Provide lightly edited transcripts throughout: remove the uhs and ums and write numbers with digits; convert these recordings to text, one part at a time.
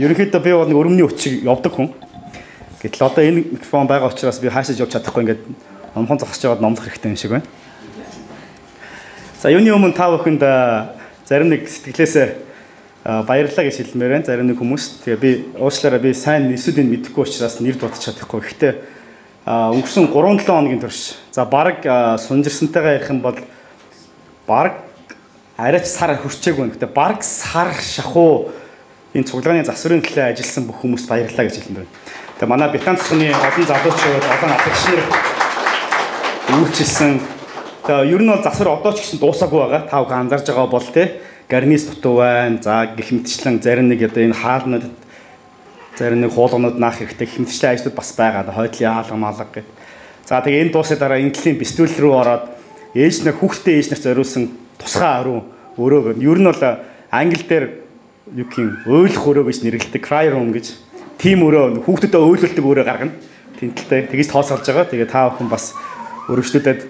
ерөнхийдөө би бол нэг өрөмний өчиг явдаг хүн. Гэтэл одоо энэ микрофон байгаа учраас би хаашаа явж чадахгүй ингээд номхон зогсож яваад номлох хэрэгтэй юм шиг байна. За юуны өмнө та бүхэнд зарим нэг сэтгэлээсээ баярлалаа гэж хэлмээр байна. Зарим нэг хүмүүс. Тэгээ би уучлаарай би сайн нэсүүдийг мэдэхгүй учраас нэр дуудаж чадахгүй. Гэхдээ өнгөрсөн 3-7 хоногийн турш за баг сунжирсантайгаа ярих юм бол баг арайч сар хүрчээгүй. Гэхдээ баг сар шахуу энэ цуглааны засварын төлөө ажилласан бүх хүмүүст баярлалаа гэж хэлмээр байна. Тэгээ манай Бетан цэцгийн олон залуучууд олон ахлагч нар үйлчилсэн. Тэгээ ер нь бол засвар одоо ч гэсэн дуусаагүй байгаа. Та бүхэн анзаарж байгаа бол тий гарниз дутуу байна. За гэх мэтчлэн зарим нэг одоо энэ хаалнууд зарим нэг хуулганууд наах хэрэгтэй гэх мэтчлэн ажлууд бас байгаа. Хойдлын хаалга маалга гэдэг. За тэгээ энэ дуусны дараа инклийн бистүүл рүү ороод ээж нар хүүхдээ ээж нарт зориулсан тусгай орон өрөө байна. Ер нь бол англи дээр юу гэх юм өөлөх өрөө гэж нэрлэдэг cry room гэж. Тим өрөө хүүхдэд өөлөлдөг өрөө гаргана. Тэнцэлтэй тэгж тооцоолж байгаа. Тэгээ та бүхэн бас өргөжлүүдэд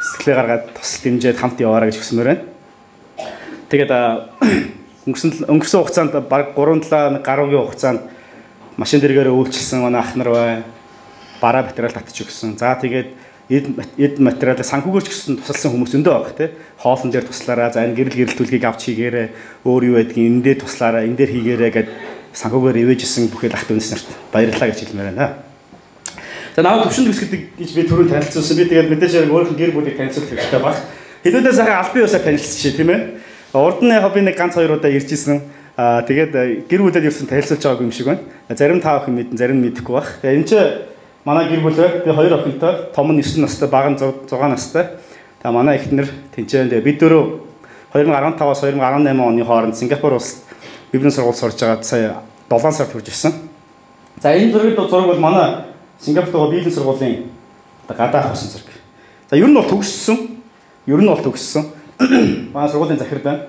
сэтгэлээ гаргаад тусал дэмжиж хамт яваарай гэж хүсмээр байна. Тэгээд өнгөрсөн хугацаанд баг 3-7 гаруйгийн хугацаанд машин дэргээр үйлчилсэн манай ах нар байна. Бараа материал татчих өгсөн. За тэгээд эд материалаа санхүүгээрч гэсэн тусалсан хүмүүс өндөө байгаа тий. Хоолн дээр туслаараа за энэ гэрэл төлгийг авч хийгээрээ өөр юу байдгийг энэ дээр туслаараа энэ дээр хийгээрээ гэд санхүүгээр ивэжсэн бүхэл ах дүүнс нарт баярлалаа гэж хэлмээр байна. За наад төвшин төс гэдэг гэж би түрүүн танилцуулсан. Би тэгээд мэдээж өөрийнх нь гэр бүлийг танилцуулах хэрэгтэй баг. Хэдүүдээ сайхан аль бие усаа танилцчихъя тийм ээ. Урд нь яг би нэг ганц 2 удаа ирж исэн. Тэгээд гэр бүлээд ерсэн танилцуулж байгааг юм шиг байна. Зарим та бүхэн мэдэн зарим нь мэдэхгүй баг. Тэгээд энэ чинь манай гэр бүлээ би 2 охинтой, том нь 9 настай, бага нь 6 настай. Тэгээ манай эхнэр тэнцэн бид дөрөв 2015-аас 2018 оны хооронд Сингапур улсад библийн сургууль сурж байгаад сая 7 сард хүрч ирсэн. За энэ зураг бол манай Сингапурт библийн сургуулийн гадаах болсон зураг. За ер нь бол төгссөн. Манай сургуулийн захирал байна.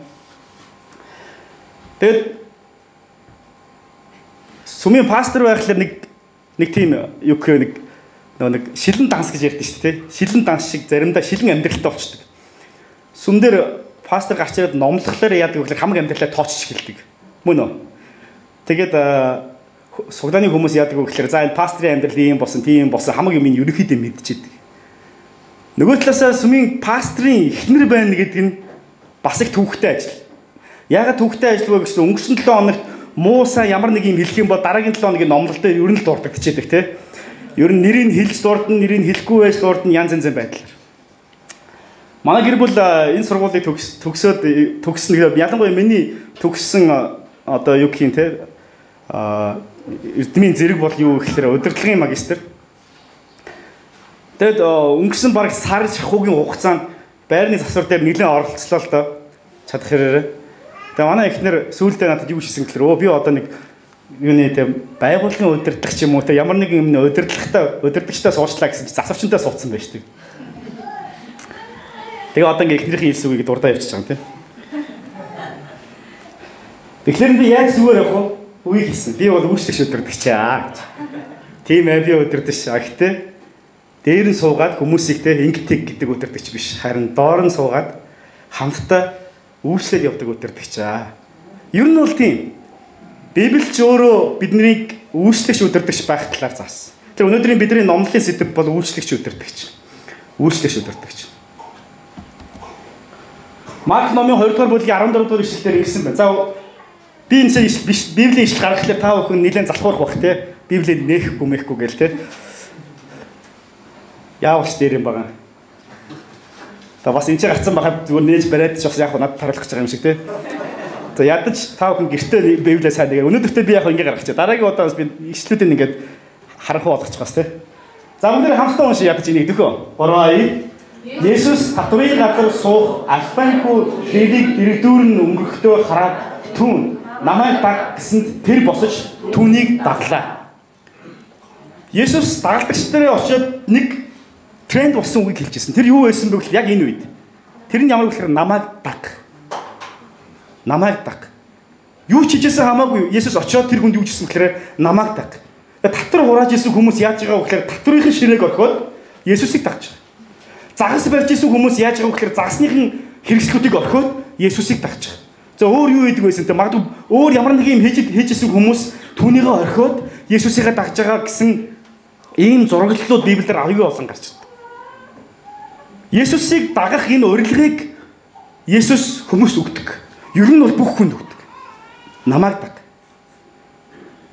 Тэгээд сүмийн пастор байхлаар нэг тийм юу гэх нэг шилэн данс гэж ярьдэн шүү дээ. Шилэн данс шиг заримдаа шилэн амьдралтай болчдөг. Сүм дээр пастор гарч ирээд номлохлоор яадаг вэ гэхээр хамаг амьдралаа тоочч эхэлдэг. Мөн үү? Тэгээд суглааны хүмүүс яадаг вэ гэхээр за энэ пастрын амьдрал ийм болсон, тийм болсон хамаг юм ерөнхийдөө мэдчихэдэг. Нөгөө талаасаа сүмийн пастрын эхнэр байна гэдэг нь бас их төвхтэй ажил. Яагаад төвхтэй ажил вэ гэсэн өнгөрсөн 7 хоногт муусаа ямар нэг юм хэлэх юм бол дараагийн 7 хоногийн номлолтод ер нь л дурддагчээдэг тий. Ер нь нэрийг хэлж дурдна, нэрийг хэлэхгүй байж дурдна янз янзын байдлаар. Манай гэр бүл энэ сургуулийг төгссөн ялангуяа миний төгссөн одоо юу гэх юм те эрдмийн зэрэг бол юу гэхээр удирдлагын магистр. Тэгэд өнгөрсөн бараг сар шахуугийн хугацаанд байрны засвар дээр нэлээд оролцлоо л доо чадах хэрэг. Тэгээ манай эхнэр сүүлдээ надад юу хийсэн гэхээр би одоо нэг юуны те байгууллагын удирдлагч юм уу те ямар нэг юм удирдлагчтай суучлаа гэсэн чи засварчтай суудсан байж тийг. Тэгээ одоо ингээ эхнэрийн хэлсүүгийг дурдаа явчихж байгаа юм те. Тэгэхээр би яаж зүгээр явах вэ? Үгүй хийсэн. Би бол үйлчлэгч удирдагч аа гэж. Тийм ээ би удирдагч аа гэхдээ дээр нь суугаад хүмүүсийг те инктиг гэдэг удирдагч биш. Харин доор нь суугаад хамтдаа үйлчлэл явдаг удирдагч аа. Ер нь бол тийм. Библич өөрөө биднийг үйлчлэгч удирдагч байх талаар заасан. Тэр өнөөдрийн бидний номлолын сэдэв бол үйлчлэгч удирдагч. Үйлчлэгч удирдагч. Марк номын 2 дугаар бүлгийн 14 дугаар ишлэлээр ингэсэн байна. За би энэ Библийн ишлэл гаргахлаар та бүхэн нэлээд залхуурах бах те. Библийг нээхгүй мэхгүй гээл те. Яавч дээр юм байгаа. Та бас энэ ч гарцсан байхад зүгээр нээж бариад ч бас яг надад таруулах гэж байгаа юм шиг те. За ядаж та бүхэн гэртээ Библийг сайн нэгээр өнөөдөртөө би яг ингэ гаргачих. Дараагийн удаас би ишлүүдийг ингээд харанхуй болгочих бас те. За өнөөдөр хамтдаа уншиж ядаж энийг дөхөө. 3 Есүс татврын газар суух алфанхүү дэвийг дэрэгдүүрэн өнгөрөхдөө хараад түүн намайг даг гэсэнд тэр босож түүнийг даглаа. Есүс дагалдагч нарыг очиод нэг тренд болсон үгийг хэлжсэн. Тэр юу байсан бэ гэвэл яг энэ үед. Тэр нь ямар гэхээр намайг даг. Намайг даг. Юу ч хийжсэн хамаагүй Есүс очиод тэр хүнд юу хийсэн гэхээр намайг даг. Татвар хурааж исэн хүмүүс яаж байгаа вэ гэхээр татврын ширээг орхиод Есүсийг дагж байгаа. Загас барьж исэн хүмүүс яаж байгаа вэ гэхээр загасныхын хэрэгслүүдийг орхиод Есүсийг дагж байгаа. За өөр юу хийдэг байсан те магадгүй өөр ямар нэг юм хийжсэн хүмүүс түүнийгээ орхиод Есүсийгээ дагж байгаа гэсэн ийм зураглалууд Библиэр аюул олон гарч ирдэг. Есүсийг дагах энэ урилгыг Есүс хүмүүст өгдөг. Ер нь бол бүх хүнд өгдөг. Намайг даг.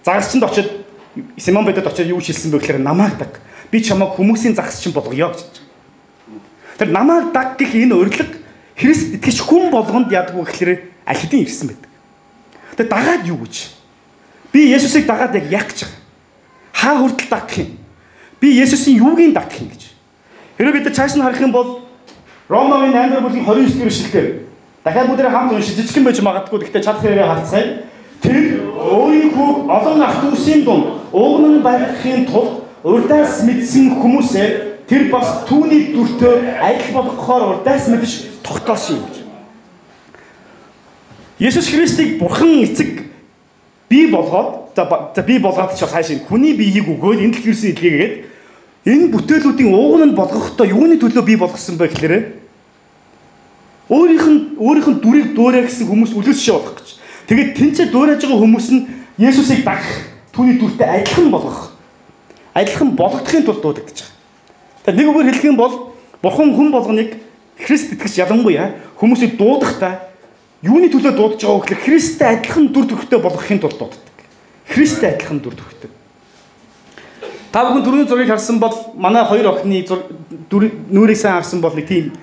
Загасчанд очиод Симон Петрт очиод юу хэлсэн бэ гэхээр намайг даг. Би чамайг хүмүүсийн загасчин болгоё гэж. Тэр намайг даг гэх энэ урилга Христ итгэж хүн болгонд ядгүй гэхээр аль хэдийн ирсэн байдаг. Тэр дагаад юу гэж? Би Есүсийг дагаад яг гэж байгаа. Хаа хүртэл дагах юм? Би Есүсийн юугийн дагах юм гэж. Хэрэв бид цааш нь харах юм бол Ромын 8-р бүлгийн 29-р эшлэлээр дахиад бүгдээ хамт уншиж жижигхэн байж магадгүй гэхдээ чадах хэрэгээ харцгаая. Тэр өөрийн хүүг олон ах дүүсийн дунд угнан барихын тулд урдаас мэдсэн хүмүүсээ тэр бас түүний дүртөө адил болгохоор урдаас мэдж тогтоосон юм гэж. Есүс Христийг Бурхан эцэг бий болгоод бий болгоод ч хаашаа хүний биеийг өгөөд энэ дэлхийрсэн илгээгээд энэ бүтээлүүдийн уугнанд болгохдоо юуны төлөө бий болгосон бэ гэхээр өөрийнх нь дүрийг дуурай гэсэн хүмүүс үлээсшээ болох гэж. Тэгээд тэнцээ дуурайж байгаа хүмүүс нь Есүсийг дагах, түүний дүртэй адилхан болгох, адилхан болгохын тулд дуудагдаж байгаа. Тэгээд нэг үгээр хэлэх юм бол Бурхан хүн болгоныг Христ итгэж ялангуяа хүмүүсийг дуудахдаа юуны төлөө дуудаж байгаа вэ гэхээр Христтэй адилхан дүр төрхтэй болгохын тулд дууддаг. Христтэй адилхан дүр төрхтэй. Та бүхэн түрүүний зургийг харсан бол манай хоёр охины нүрийг сайн харсан бол нэг тийм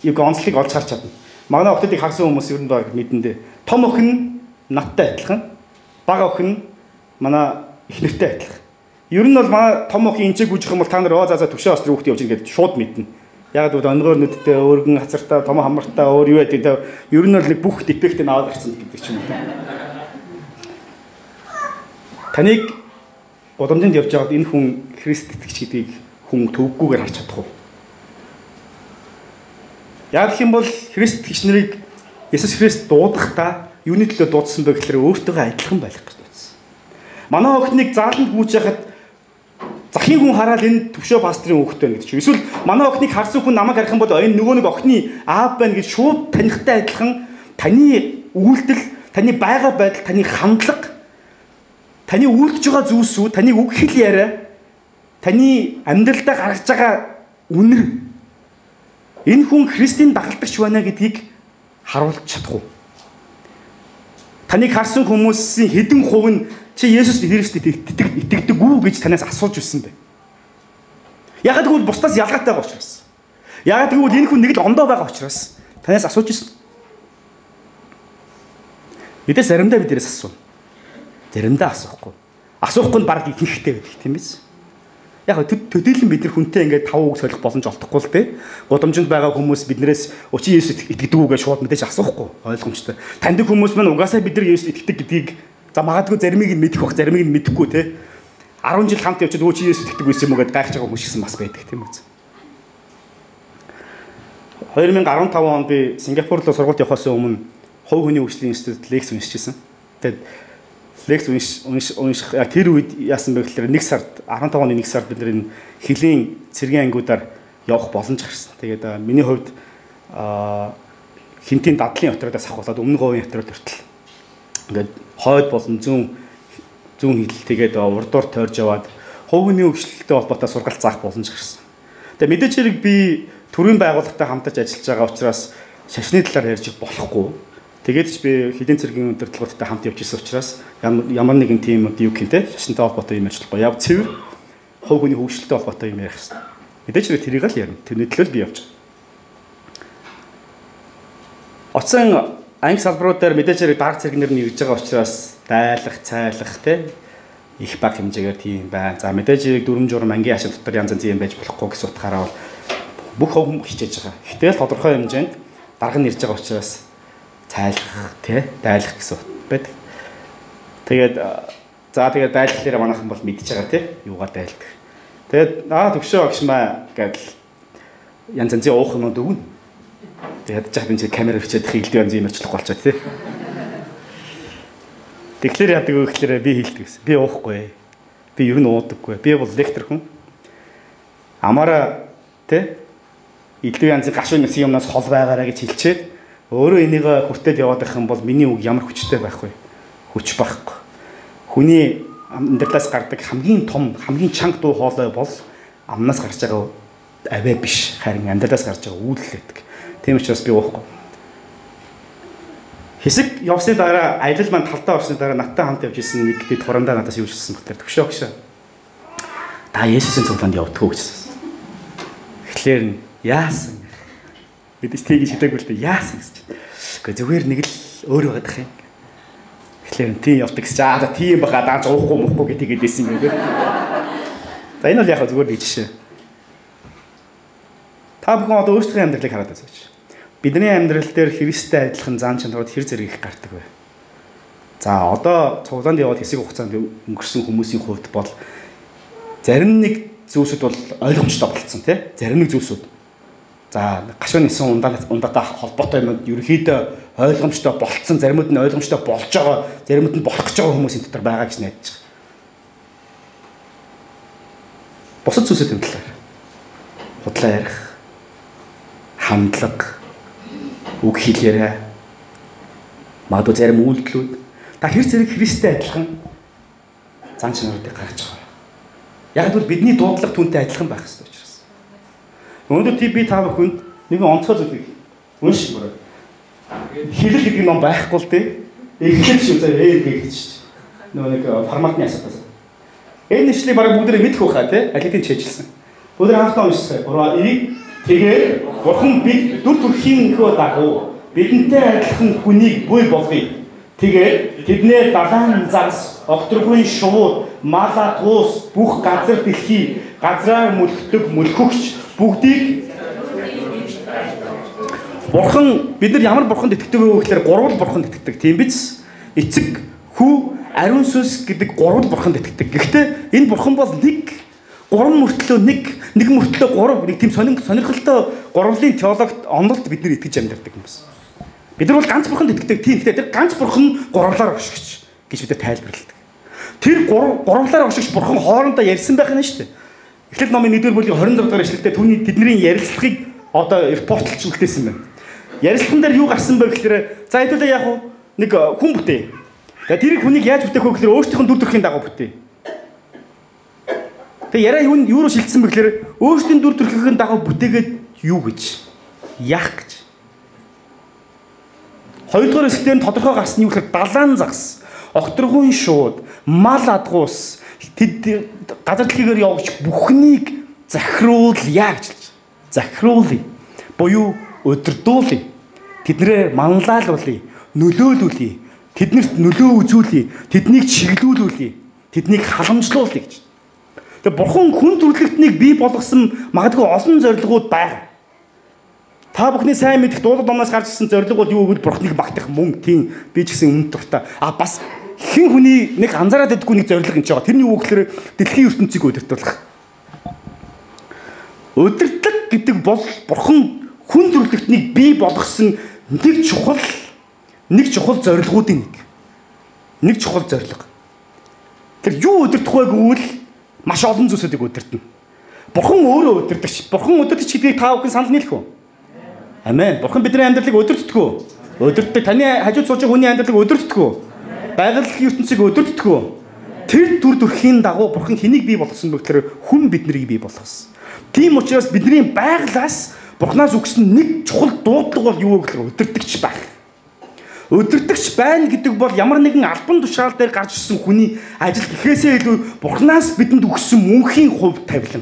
яг онцлог олж харж чадна. Манай охтыг харсан хүмүүс ер нь баг мэдэн дээ. Том охин надтай адилхан, бага охин манай эхнэртэй адилхан. Ер нь бол манай том охин энчээ гүйжих юм бол та нар за төвшөө острын хүүхдээ явж ингээд шууд мэднэ. Яг л өнгөөр нүдтэй, өргөн хацартаа, том хамартаа, өөр юу гэдэг те. Ер нь бол нэг бүх дефектыг аваад гарсан гэдэг ч юм уу. Таныг годомжинд явж байгаад энэ хүн Христ итгэж гэдгийг хүн төвггүйгээр харж чадах уу? Яг гэх юм бол Христ итгэгч нарыг Есүс Христ дуудахдаа юуны төлөө дуудсан бэ гэхээр өөртөөгөө адилхан байх гэж дуудсан. Манай охиныг зааланд гүйж яхад захын хүн хараад энэ төвшөө пастрын хүүхдтэй гэдэг чинь. Эсвэл манай охиныг харсан хүн намайг харах юм бол энэ нөгөө нэг охины аав байна гэж шууд танихтай адилхан таны үйлдэл, таны байгаа байдал, таны хандлага, таны үйлдэж байгаа зүйлсүүд, таны үг хэл яриа, таны амьдралдаа гаргаж байгаа үнэр энэ хүн Христийн дагалдагч байна гэдгийг харуулж чадах уу? Таныг харсан хүмүүсийн хэдэн хувь нь чи Есүс Христэд итгэдэг үү гэж танаас асууж ирсэн бэ? Ягаад гэвэл бусдаас ялгаатай байгаа учраас. Ягаад гэвэл энэ хүн нэг л ондоо байгаа учраас танаас асууж ирсэн. Мэдээс заримдаа биднээс асууна. Заримдаа асуухгүй. Асуухгүй нь баг ихэнхтэй байдаг тийм биз? Яг төдийлөн бид нар хүнтэй ингээд 5 үг солих боломж олдохгүй л дээ. Гудамжинд байгаа хүмүүс биднээс чи Есүс итгэдэг үү гэж шууд мэдээж асуухгүй. Ойлгомжтой. Таньдаг хүмүүс маань угаасаа бид нар Есүс итгэдэг гэдгийг за магадгүй заримыг нь мэдэх бах, заримыг нь мэдэхгүй те. 10 жил хамт явчихад өө чи Есүс итгэдэг байсан юм уу гэдээ гайхаж байгаа хүмүүс гэсэн бас байдаг тийм үү? 2015 онд би Сингапур руу сургуульд явахаас өмнө хувь хүний хөгжлийн институт лекц уншижсэн. Тэгээд лекц унших тэр үед яасан бэ гэхээр 1 сард 15 оны 1 сард бид нар энэ хилийн цэргийн ангиудаар явах боломж гарсан. Тэгээд миний хувьд хинтийн дадлын отродоос ахуулаад өмнө говийн отрод хүртэл ингээд хойд болон зүүн хил тэгээд урдуур тойрж яваад хувь хүний хөгжлөлттэй холбоотой сургалт заах боломж гарсан. Тэгээд мэдээж хэрэг би төрийн байгууллагатай хамтарч ажиллаж байгаа учраас шашны талаар ярьж болохгүй. Тэгээд ч би хилийн цэргийн удирдлагуудтай хамт явж исэн учраас ямар нэгэн тийм юу гэнтэй шашинтай холбоотой юм ажиллахгүй. Яг цэвэр хувь хүний хөгжлөлттэй холбоотой юм ярих хэрэгтэй. Мэдээж хэрэг тэрийг л ярина. Тэрний төлөө би явж байгаа. Оцсон анги салбарууд дээр мэдээж хэрэг дарга цэргнэр нь ирж байгаа учраас дайлах, цайлах те их баг хэмжээгээр тийм байна. За мэдээж хэрэг дүрм журм ангийн ашиг дотор янз янз юм байж болохгүй гэсэн утгаараа бүх хувь хичээж байгаа. Гэтэл тодорхой хэмжээнд дарга нь ирж байгаа учраас цайлах тий дайлах гэсэн байдаг. Тэгээд тэгээд дайлахлаараа манайхан бол мэдчихэж байгаа тий юугаар дайлдаг. Тэгээд төвшөө агш маа гэдэл янз янзын уух юмуд өгнө. Тэгээд ядчих би камер хичээд хийлдэг янз юм очлох болчоо тий. Тэгэхээр яадаг вэ гэхээр би хийлдэг гэсэн. Би уухгүй. Би ер нь уудаггүй. Би бол лектор хүн. Амаараа тий илүү янзын гашуун нэс юмнаас хол байгаараа гэж хэлчихэд Өөрөө энийг хүртээд яваад байх юм бол миний үг ямар хүчтэй байх вэ? Хүч байхгүй. Хүний амьдралаас гардаг хамгийн том, хамгийн чанга дуу хоолой бол амнаас гарч байгаа аваа биш, харин амьдралаас гарч байгаа үйлдэл гэдэг. Тийм учраас би уухгүй. Хэсэг явсны дараа аялал маань талдаа орсны дараа надтай хамт явж исэн нэг дэд хурандаа надаас юу хэлсэн бэхээр төгшөө. Та Есүсийн цуглаанд явдггүй гэсэн. Тэгэхээр яасан? Мэдээж тийг шидээггүй л дээ яасан гэж. Гэхдээ зүгээр нэг л өөр байгаад их юм. Тэгэхээр тийм явдаг гэж за тийм бага дааж уухгүй мөхгүй гэдэг хэлсэн юм гээд. За энэ бол яг зүгээр нэг жишээ. Та бүхэн одоо өөрсдийн амьдралыг хараад үзээч. Бидний амьдрал дээр Христтэй адилхан зан чанарууд хэр зэрэг их гардаг вэ? За одоо цуглаанд яваад хэсэг хугацаанд өнгөрсөн хүмүүсийн хувьд бол зарим нэг зүйлсүүд бол ойлгомжтой болцсон тий. Зарим нэг зүйлсүүд. За гашуун нисэн ундаатай холбоотой юм ерөөхдөө ойлгомжтой болцсон, заримуд нь ойлгомжтой болж байгаа, заримуд нь болох гэж байгаа хүмүүсийн дотор байгаа гэж найдаж байгаа. Бусад зүйлсүүдийн талаар худлаа ярих, хандлага, үг хэлээрээ магадгүй зарим үйлдэлүүд та хэр зэрэг Христтэй адилхан зан чанаруудыг гаргаж байгаа. Яг л бидний дуудлага түүнтэй адилхан байх хэрэгтэй учраас. Өнөөдөр би та бүхэнд нэгэн онцгой зүйлийг уншиж өгöö. Хэлэл гэдэг ном байхгүй л дээ. Эхлэл шүү заа гэж шүү. Нөгөө нэг форматны асуудал. Энэ нэшлийг бараг бүгдээ мэдэх байхаа тий. Алидын чийжилсэн. Бүгд хамтдаа уншицгаая. Тэгээд Бурхан бид дүр төрхийн хөө дагуу бидэнтэй адилхан хүнийг буй болгоё. Тэгээд тэднээ далайн загас, огторгүй шувууд, мал атгуус, бүх газар дэлхий, газраар мөлхдөг мөлхөгч бүгдийг Бурхан бид нар ямар бурханд итгэдэг вэ гэхээр гурвал бурханд итгэдэг. Тийм биз? Эцэг, хүү, ариун сүнс гэдэг гурвал бурханд итгэдэг. Гэхдээ энэ бурхан бол нэг, гурван мөртлөө нэг мөртлөө гурав, нэг тийм сонирхолтой гурвлын теологт онолд бид нар итгэж амьдардаг юм байна. Бид нар бол ганц бурханд итгэдэг. Тийм гэхдээ тэр ганц бурхан гурвлаар огшигч гэж бид тайлбарладаг. Тэр гурвлаар огшигч бурхан хоорондоо ярьсан байх нь шүү дээ. Эхлэл номын 1-р бүлгийн 26 дахь эшлэлдээ түүний тэдний ярилцлагыг одоо репортлж үлдээсэн байна. Ярилцлаган дээр юу гарсан бэ гэхээр за хэдүүлээ яг нэг хүн бүтээ. Тэгээ тэр хүнийг яаж бүтээх вэ гэхээр өөрсдийнх нь дүр төрхийн дагуу бүтээ. Тэгээ яриа юу руу шилжсэн бэ гэхээр өөрсдийн дүр төрхийн дагуу бүтээгээд юу гэж яах гэж. Хоёрдугаар хэсгээр нь тодорхой гарсан юу гэхээр далайн загас, огторгуйн шууд, мал адгуус тэд газар дэлхийгээр явж бүхнийг захируулъя гэж. Захируулъя. Буюу өдөрдүүлье. Тэднэрээ манлайлуулъя, нөлөөлүүлье. Тэднэрт нөлөө үзүүлье, тэднийг чиглүүлүүлье, тэднийг халамжлуулъя гэж. Тэгээ бурхан хүн төрлөختнийг бий болгосон магадгүй олон зорилгууд байна. Та бүхний сайн мэдэх дуулал номоос гарч ирсэн зорилго бол юу гэвэл бурханыг магтах мөн тийм би ч гэсэн үнэн дуртай. Бас хэн хүний нэг анзаараад байдгүй нэг зорилго энэ ч байгаа. Тэрний үг гэхээр дэлхийн ертөнцийг удирдах. Удирдах гэдэг бол бурхан хүн төрлөختнийг бий болгосон нэг чухал зорилгоудын нэг. Нэг чухал зорилго. Тэр юу удирдах вэ гэвэл маш олон зүйлсүүдийг удирдана. Бурхан өөрөө удирдагч. Бурхан удирдагч гэдгийг та бүхэн санал нийлэх үү? Амен. Бурхан бидний амьдралыг удирддаг уу? Удирддаг. Таны хажууд сууж байгаа хүний амьдралыг удирддаг уу? Байгалийн ертөнцийг удирддаг уу? Тэр дүр төрхийн дагуу бурхан хэнийг бий болгосон бэ гэхээр хүн биднийг бий болгосон. Тийм учраас бидний байглаас бурхнаас өгсөн нэг чухал дуудлага бол юу вэ гэхээр удирдагч байх. Удирдагч байна гэдэг бол ямар нэгэн албан тушаал дээр гарч ирсэн хүний ажил гэхээсээ илүү бурхнаас бидэнд өгсөн мөнхийн хувь тавилан.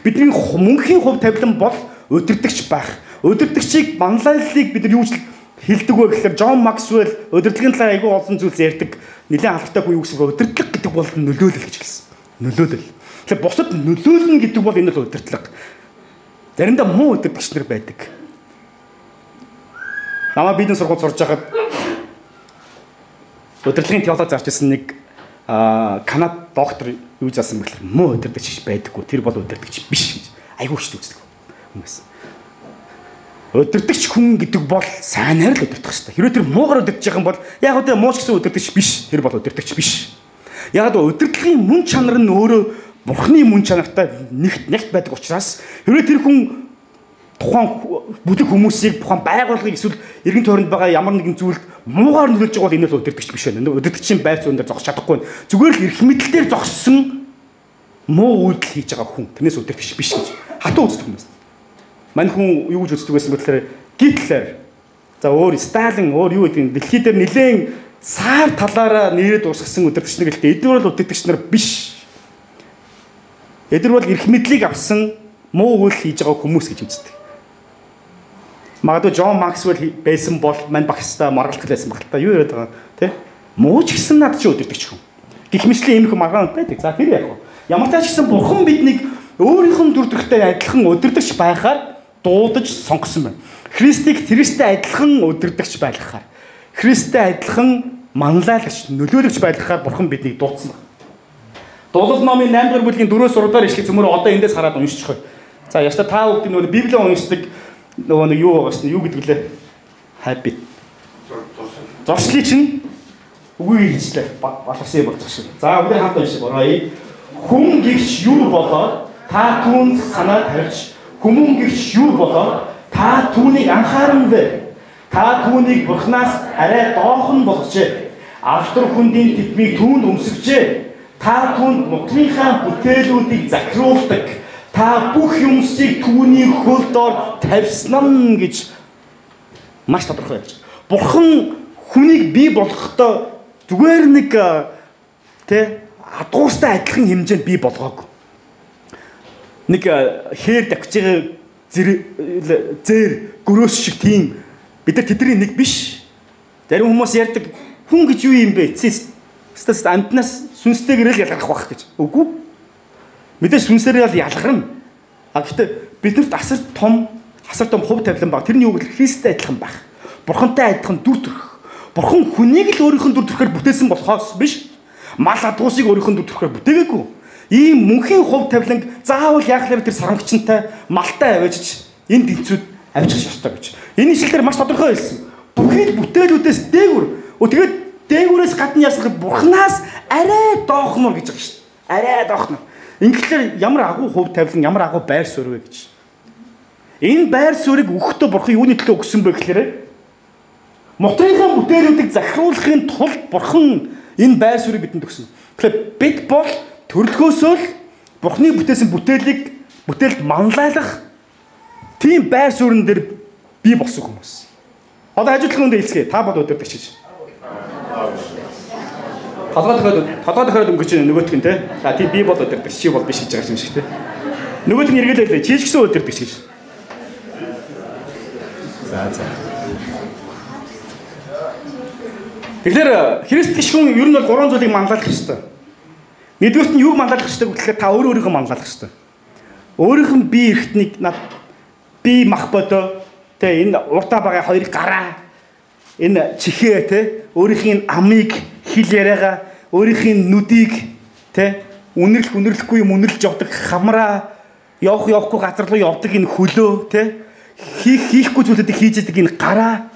Бидний мөнхийн хувь тавилан бол удирдагч байх. Удирдагчийг манлайллыг бид нар юу хэлдэг вэ гэхээр Джон Максвелл удирдлагын талаар айгүй олон зүйлс ярьдаг. Нэлээд алдартай хүн юу гэсэн бэ? Удирдлага гэдэг бол нөлөөлөл гэж хэлсэн. Нөлөөлөл. Тэгэхээр бусад нөлөөлнө гэдэг бол энэ л удирдлага. Заримдаа муу удирдагч нар байдаг. Намаа бизнес сургууль сурж байхад удирдлагын теологи зарч ирсэн нэг Канад доктор юу заасан бэ гэхээр муу удирдагч байдаггүй. Тэр бол удирдагч биш гэж айгүй ч үздэг хүмүүс. Удирдагч хүн гэдэг бол сайнаар л удирдах хэрэгтэй. Хэрвээ тэр муугаар удирдах юм бол яг одоо мууч гэсэн удирдагч биш. Тэр бол удирдагч биш. Яг одоо удирдлагын мөн чанар нь өөрөө бурхны мөн чанартай нэгт байдаг учраас хэрвээ тэр хүн тухайн бүдэг хүмүүсийг тухайн байгууллагыг эсвэл иргэн тойронд байгаа ямар нэгэн зүйлд муугаар нөлөөлж байгаа бол энэ л удирдагч биш байна. Удирдагчийн байр суурь дээр зогсож чадахгүй. Зүгээр л эрх мэдэл дээр зогссон муу үйлдэл хийж байгаа хүн тэрнээс удирдагч биш гэж хатуу үздэг хүмүүс. Мань хүн юу гэж үздэг байсан бэ гэхээр Гитлер за өөр Сталин өөр юу гэдэг дэлхий дээр нэлээд саар талаараа нэрээд урсгасан удирдагч нар гэлтэй эдгээр бол удирдагч нар биш. Эдгээр бол эрх мэдлийг авсан муу үйл хийж байгаа хүмүүс гэж үздэг. Магадгүй Джон Максвелл байсан бол мань багштай маргалт байсан баг л та. Юу яриад байгаа тий? Муу ч гэсэн над чи удирдагч хүн. Гэх мэтлийн иймэрхүү маргаан байдаг. За тэр яг уу. Ямар ч гэсэн бурхан биднийг өөрийнх нь дүр төрхтэй адилхан удирдагч байхаар дуудаж сонгосон байна. Христийг Христтэй адилхан удирдагч байлгахаар, Христтэй адилхан манлайлагч, нөлөөлөгч байлгахаар бурхан биднийг дуудсан байна. Дуулал номын 8 дугаар бүлгийн 4-өөс 6 дугаар ишлэг зөмөр одоо эндээс хараад уншиж байгаа. За яста та бүгд нөгөө Библийг уншдаг нөгөө нэг юу байгаа шнэ юу гэдэг лээ? Habit. Зуршлыг чинь үгүй хэлжлээ. Баларсан болж байгаа шиг. За бүгд хамт уншиж орооё. Хүн гихч юу болоод та түүнд санаад харж, хүмүүн гихч юу болоод та түүнийг анхааран бай. Та түүнийг бурхнаас арай доохон болгожээ. Автор хүндийн тэтмийг түүнд өмсгөжээ. Та түүнд мутрынхаа бүтээлүүдийг захируулдаг. Та бүх юмсыг түүний хөл доор тавьсан гэж маш тодорхой байж. Бурхан хүнийг бий болгохдоо зүгээр нэг тэ адуустай адилхан хэмжээнд бий болгоогүй. Нэг хээр давж байгаа зэр гөрөөс шиг тийм бид нар тэдний нэг биш. Зарим хүмүүс ярьдаг хүн гэж юу юм бэ? Стас амтнаас сүнстэйгээр л ялгарх байх гэж. Үгүй. Мэдээж сүнсээр л ялгарна. А гэхдээ биднэрт асар том хувь тавилан баг. Тэрний үг л Христтэй адилхан байх. Бурхантай адилхан дүр төрх. Бурхан хүнийг л өөрийнх нь дүр төрхөөр бүтээсэн болохоос биш. Мал адуусыг өөрийнх нь дүр төрхөөр бүтээгээгүй. Ийм мөнхийн хувь тавиланг заавал яахлаар тэр сармагчтай малтай аваачиж энэ тэнцүүд авчих ёстой гэж. Энэ ишлэлээр маш тодорхой хэлсэн. Бүхий бүтээлүүдээс дээгүр. Тэгээд дээгүүрээс гадна ясах бурхнаас арай доохнор гэж байгаа шүү дээ. Арай доохнор. Ингэхлээр ямар агуу хувь тавилан, ямар агуу байр суурь вэ гэж. Энэ байр суурийг өгөхдөө бурхан юуны төлөө өгсөн бэ гэхээр мутрынхаа бүтээлүүдийг захируулахын тулд бурхан энэ байр суурийг бидэнд өгсөн. Тэгэхээр бид бол төрлөхөөсөө л бурхны бүтээсэн бүтээлд манлайлах тийм байр суурин дээр бий болсон хүмүүс. Одоо хажуудлын үндэ хэлцгээе. Та бол удирдагч гэж. Толгой тохиод өнгөрч нөгөөх нь те. За тийм би бол удирдагч, чи бол биш гэж байгаа юм шиг те. Нөгөөх нь эргэлээ. Чи ч гэсэн удирдагч гэж. За. Тэгэхээр Христ гişгүн ер нь бол 3 зүйлийг манлайлах ёстой. Нэгдүгürt нь юуг манлайлах ёстой гэхээр та өөрийгөө манлайлах ёстой. Өөрийнх нь бие эрхтнийг би мах бодоо тэ энэ уртаа байгаа хоёрыг гараа энэ чихээ тэ өөрийнхний амыг хил яриагаа өөрийнхний нүдийг тэ үнэрлэхгүй юм үнэрлж явдаг хамраа явахгүй газар руу явдаг энэ хөлөө тэ хийхгүй зүйлүүдийг хийж идэг энэ гараа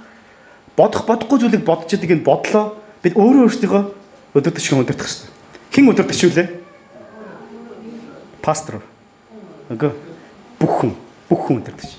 бодохгүй зүйлийг бодож идэг энэ бодлоо бид өөрөөсөө өдөртөж удирдах хэрэгтэй. Хэн удирдах шүүлээ? Пастор. Үгүй бүх хүн удирдах.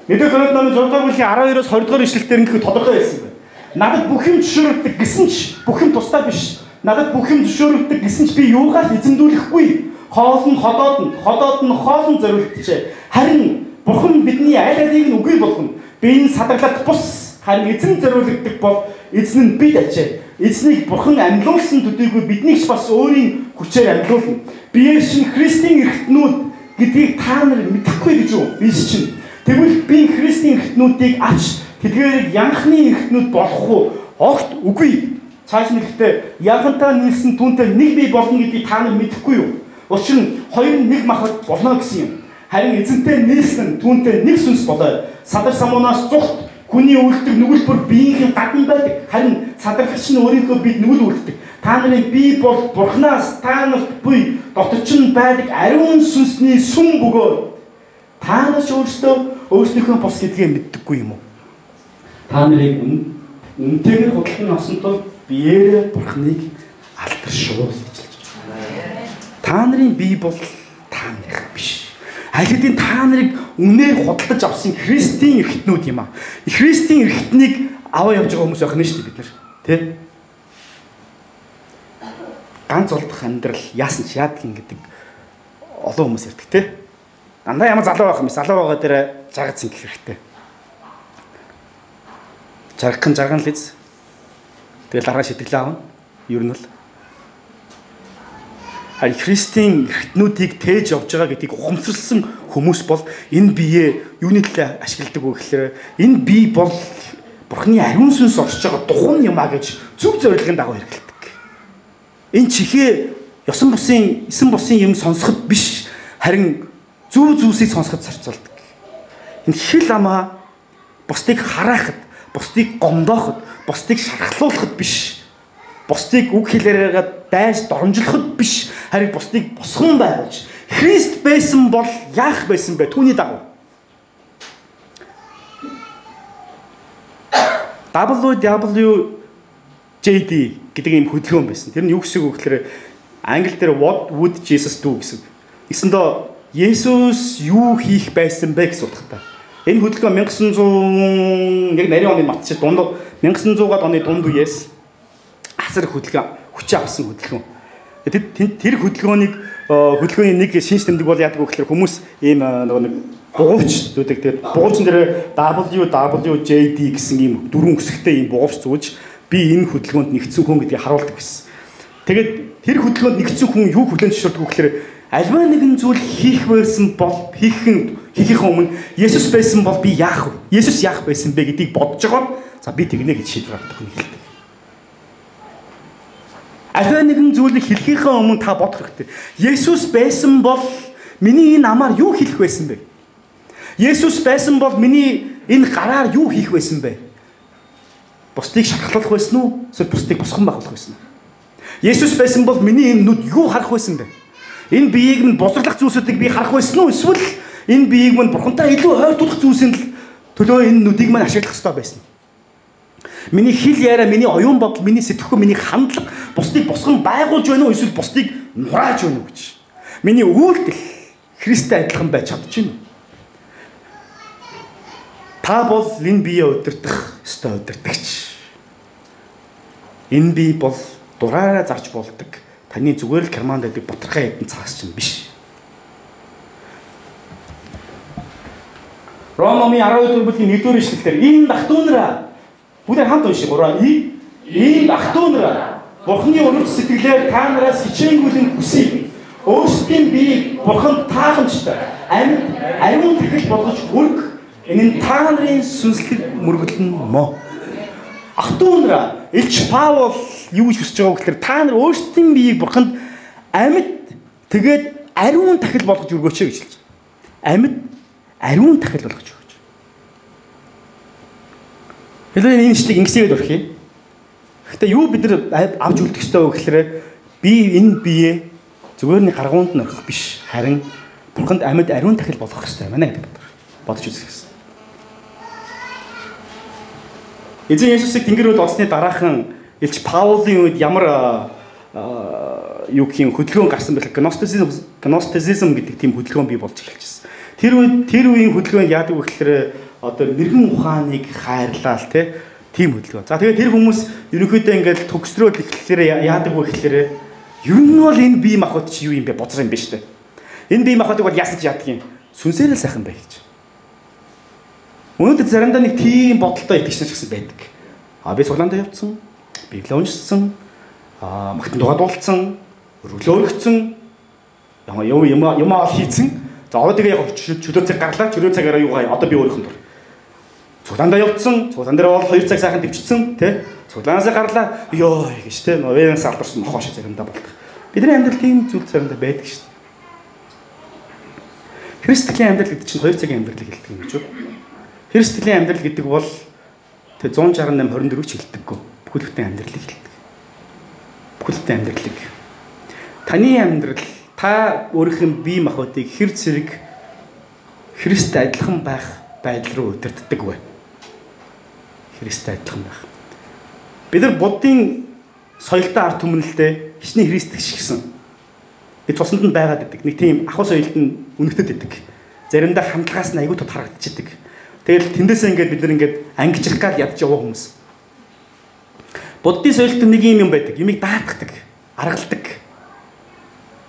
Мэдээ Коринт номын 6 дугаар бүлгийн 12-оос 20 дугаар ишлэлээр ингэх тодорхой байсан байна. Надад бүх юм зөвшөөрөгдөг гэсэн ч бүх юм тустай биш. Надад бүх юм зөвшөөрөгдөг гэсэн ч би юугаар эзэмдүүлэхгүй. Хоол нь хоолоод нь зориулжээ. Харин Бурхан бидний аль алийг нь үгүй болгоно. Би энэ садаглалт бус харин эзэн зориулдаг бол эзэн нь бид ачаа. Эзнийг Бурхан амьлуулсан төдийгүй биднийг ч бас өөрийн хүчээр амьлуулна. Биеэр шин Христийн эрхтнүүд гэдгийг та нар мэдэхгүй гэж юу? Би чинь тэгвэл би Христийн эрхтнүүдийг авч тэдгээрийг янхны эрхтнүүд болох уу? Огт үгүй. Цааш нэгтээ янхантаа нийлсэн түүнтэй нэг бий болно гэдгийг та нар мэдэхгүй юу? Учир нь хоёр нь нэг махад болно гэсэн юм. Харин эзэнтэй нийлсэн түүнтэй нэг сүнс болоо. Садар самуунаас зүгт хүний үлддэг нүгэл бүр биеийн гадна байдаг. Харин садархагч нь өөрийнхөө бид нүгэл үлддэг. Та нарын бие бол Бурханаас та нарт буй дотор нь байдаг ариун сүнсний сүм бөгөөд та нар өөрсдийнхөө бос гэдгээ мэддэггүй юм уу? Та нарыг үнтэйгээр худалдан авсан тул биеэрээ Бурханыг алдаршуул гэж хэлж байна. Та нарын бие бол та нарих биш. Аль хэдийн та нарыг үнээр худалдаж авсан Христийн эрхтнүүд юм аа. Христийн эрхтнийг аваа явж байгаа хүмүүс байх нь шүү дээ бид нар. Тэ? Ганц олдох амьдрал яасан ч яадгийн гэдэг олон хүмүүс ярьдаг те. Дандаа ямар залуу байх юм бэ? Залуу байгаа дээр жаргаж ингэх хэрэгтэй. Жаргах л из. Тэгэл дараа шидэглээ аавна. Ер нь бол Христийн эрхтнүүдийг тээж явж байгаа гэдгийг ухамсарласан хүмүүс бол энэ биеэ юуны төлөө ашигладаг вэ гэхээр энэ бие бол Бурхны ариун сүнс оршиж байгаа духан юм а гэж зөв зорилгын дагуу хэрэгэлдэг. Энэ чихээ ёсон бусын юм сонсоход биш харин зөв зүйлсийг сонсоход зарцуулдаг. Энэ хэл амаа бусдыг хараахад, бусдыг гомдооход, бусдыг шархлуулахад биш. Бусдыг үг хэлээрээ дайж доромжлоход биш, харин бусдыг босгон байгуулж Христ байсан бол яах байсан бэ? Түүний дагуу. WWJD гэдэг ийм хөдөлгөөн байсан. Тэр нь юу гэсэн үг гэхээр англи дээр what would Jesus do гэсэн. Эсэндээ Есүс юу хийх байсан бэ гэсэн утгатай. Энэ хөдөлгөөн 1900 яг нарийн оны матч дунд 1900-аад оны дунд үеэс асар хөдөлгөөн хүч авсан хөдөлгөөн. Тэр хөдөлгөөний нэг шинж тэмдэг бол яадаг вэ гэхээр хүмүүс ийм нэг бугуувч зүүдэг. Тэгээд бугуувчн дээр WWJD гэсэн ийм дөрвөн үсэгтэй ийм бугуувч зүүж би энэ хөдөлгөөнд нэгдсэн хүн гэдгийг харуулдаг гэсэн. Тэгээд тэр хөдөлгөөнд нэгдсэн хүн юу хүлээн зөвшөөрдөг вэ гэхээр альва нэгэн зүйл хийх байсан бол хийхин өмнө Есүс байсан бол би яах вэ? Есүс яах байсан бэ гэдгийг бодож байгаа. За би тэгнэ гэж шийдвэр гаргадаг хүн хэлдэг. Альва нэгэн зүйлийг хэлхийнхээ өмнө та бодох хэрэгтэй. Есүс байсан бол миний энэ амаар юу хэлэх байсан бэ? Есүс байсан бол миний энэ гараар юу хийх байсан бэ? Бусдыг шархлуулах байсан уу? Эсвэл бусдыг босгон байгуулах байсан уу? Есүс байсан бол миний энэ нүд юу харах байсан бэ? Энэ биеийг минь босрлох зүйлсүүдийг би харах байсан уу? Эсвэл энэ биеийг минь бурхантай илүү ойртуулах зүйлсийн төлөө энэ нүдийг минь ашиглах хэрэгтэй байсан уу? Миний хэл яриа, миний оюун бодол, миний сэтгэхүй, миний хандлага бусдыг босгон байгуулж байна уу? Эсвэл бусдыг нурааж байна уу гэж. Миний үйлдэл Христтэй адилхан байж чадчихна. Та бол энэ биеэ удирдах ёстой удирдагч. Энэ бие бол дураараа зарж болдог. Таны зүгээр л карманд байдаг бутархай хэдэн цаас чинь биш. Ромын 12 бүлгийн 1-р ишлэлээр энэ дахтуунараа бүгд хамт уншиж гурван ийм дахтуунараа Бурхны өнөц сэтгэлээр та нараас хичээнгүйлэн хүсье. Өөрсдийн биеийг Бурхан таахамжтай амьд ариун тахил болгож хүрг. Энэ нь та нарын сүнслэг мөргөлн мө. Ахтуунараа Илч Паул юу гэж хүсэж байгааг гэхээр та нар өөрсдийн биеийг Бурханд амьд тэгээд ариун тахил болгож өргөөч гэж хэлж байна. Амьд ариун тахил болгож өгөөч. Хэлээ энэ штиг ингэсгээд өрхий. Гэхдээ юу бид нар авч үлдэх ёстой вэ гэхээр би энэ биеэ зүгээр нэг гаргуунд нь орхих биш. Харин Бурханд амьд ариун тахил болгох ёстой юм аа гэдэг бодож үзэх ёстой. Эзэн Есүсийг тэнгэр рүү олсны дараахан Илч Паулийн үед ямар юу гэх юм хөдөлгөөн гарсан байх гностицизм гэдэг тийм хөдөлгөөн бий болж эхэлчихсэн. Тэр үеийн хөдөлгөөнд яадаг вэ гэхээр одоо мэрэгэн ухааныг хайрлал тийм хөдөлгөөн. За тэгээд тэр хүмүүс ерөнхийдөө ингээд төгсрөөд эхлэхээр яадаг вэ гэхээр ер нь бол энэ бие махбод чи юу юм бэ? Боцор юм биш үү? Энэ бие махбодыг бол яасан ч яадаг юм. Сүнсээр л сайхан бай гэж. Өнөөдөр заримдаа нэг тийм бодолтой итгэгч нар ч гэсэн байдаг. Би цуглаандаа явцсан, библийг уншсан, магтан дугаа дуулсан, өргөлөө өргөцсөн, юмаа хийцэн. За одоо тэгээ яг чөлөө цаг гарлаа, чөлөө цагаараа юугаа одоо би өөрийнх нь дур. Цуглаандаа явцсан, цуглаан дээр бол 2 цаг сайхан төвчсөн, тэ. Цуглаанаас гарлаа, ёо гэж тэ. Венс алдарсан нохоош заримдаа болдог. Бидний амьдрал тийм зүйл заримдаа байдаг шүү дээ. Христийн амьдрал гэдэг чинь 2 цагийн амьдрал хэлдэг юм гэж үү? Христийн амьдрал гэдэг бол тэг 168:24 ч хэлдэггүй. Бүхэлдээ амьдралыг хэлдэг. Бүхэлдээ амьдралыг. Таны амьдрал та өөрийнхөө бие махбодыг хэр зэрэг Христтэй адилхан байх байдал руу удирддаг вэ? Христтэй адилхан байх. Бид нар буддын соёлтой ард түмнэлтэй хичнээн христдэг шигсэн. Бид цуснд нь байгаад идэг. Нэг тийм ахуй соёлд нь үнэхтэд идэг. заримдаа хандлагаас нь аягүй тод харагдчихдаг. Тэгэл тэндээсээ ингээд бид нар ингээд ангижих гал ядж яваа хүмүүс. Буддийн соёлт нэг юм байдаг. Юмыг даатгадаг, аргалдаг.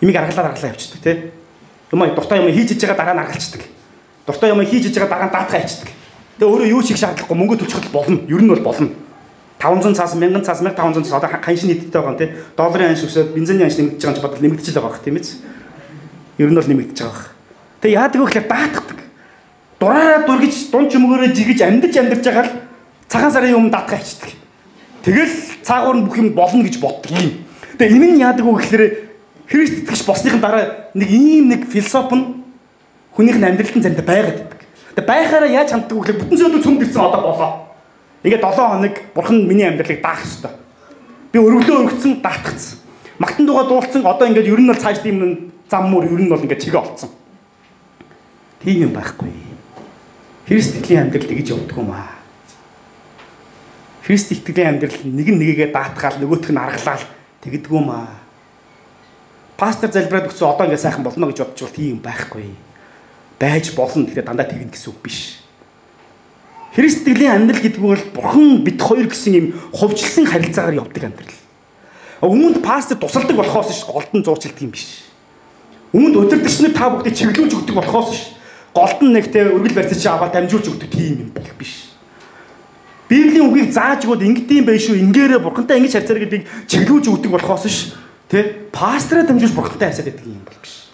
Юмыг аргалаад явчихдаг тий. Дуртай юм хийж иж байгаа дараа нь аргалцдаг. Дуртай юм хийж иж байгаа дараа нь даатгаа хийчихдэг. Тэгээ өөрөө юу шиг шаардлагагүй мөнгө төлчихөл болно. Ер нь бол болно. 500 цаас 1000 цаас 1500 цаас одоо ханшин нийттэй байгаа юм тий. Долларын ханш өсөөд бензиний ханш нэмэгдэж байгаа ч бодвол нэмэгдэж л байгаа тийм ээ. Ер нь бол нэмэгдэж байгаа. Тэгээ яадаг вэ гэхээр даатгадаг. Дураараа дургиж дунд чөмгөөрөө жигэж амьдж байгаа л цагаан сарын өмнө даатгаа хийчихдэг. Тэгэл цаагуур нь бүх юм болно гэж боддог юм. Тэгээ энэ нь яадаг вэ гэхээр Христ итгэж болсныхын дараа нэг философи нь хүнийх нь амьдралтын заримдаа байгаад байдаг. Тэгээ байхаараа яаж ханддаг вэ гэхээр бүтэн зөвлөд цөмд ирсэн одоо болоо. Ингээд 7 хоног бурхан миний амьдралыг даах ёстой. Би өргөлөө өргөцсөн даатгацсан. Магтан дугаа дуулсан одоо ингээд ер нь бол цааш тийм зам мөр ер нь бол ингээд чигээ олцсон. Тийм юм байхгүй. Христ итгэлийн амьдрал тэгж явдаг юм аа. Христ итгэлийн амьдрал нэг нэгээ даатгаал нөгөөх нь аргалаал тэгдэг юм аа. Пастор залбираад өгсөн одоо ингээд сайхан болно гэж бодож бол тийм байхгүй. Байж болно гэхдээ дандаа тэгнэ гэсэн үг биш. Христ итгэлийн амьдрал гэдэг нь бол бурхан бид хоёр гэсэн юм хувьчилсан харилцаагаар явдаг амьдрал. Өмнөд пастор тусалдаг болохоос ш голдон зуурчилдаг юм биш. Өмнөд өдөртөгчнөр та бүгдийг чиглүүлж өгдөг болохоос ш голдон нэгтэй өргөл барьцаж аваад дамжуулж өгдөг тийм юм биш. Библийн үгийг зааж өгөөд ингэдэм байх шүү, ингээрэ бурхантай ингэж харьцаар гэдгийг чиглүүлж өгдөг болохоос ш тэ пастораа дамжуулж бурхантай харьцаад байдаг юм бол биш.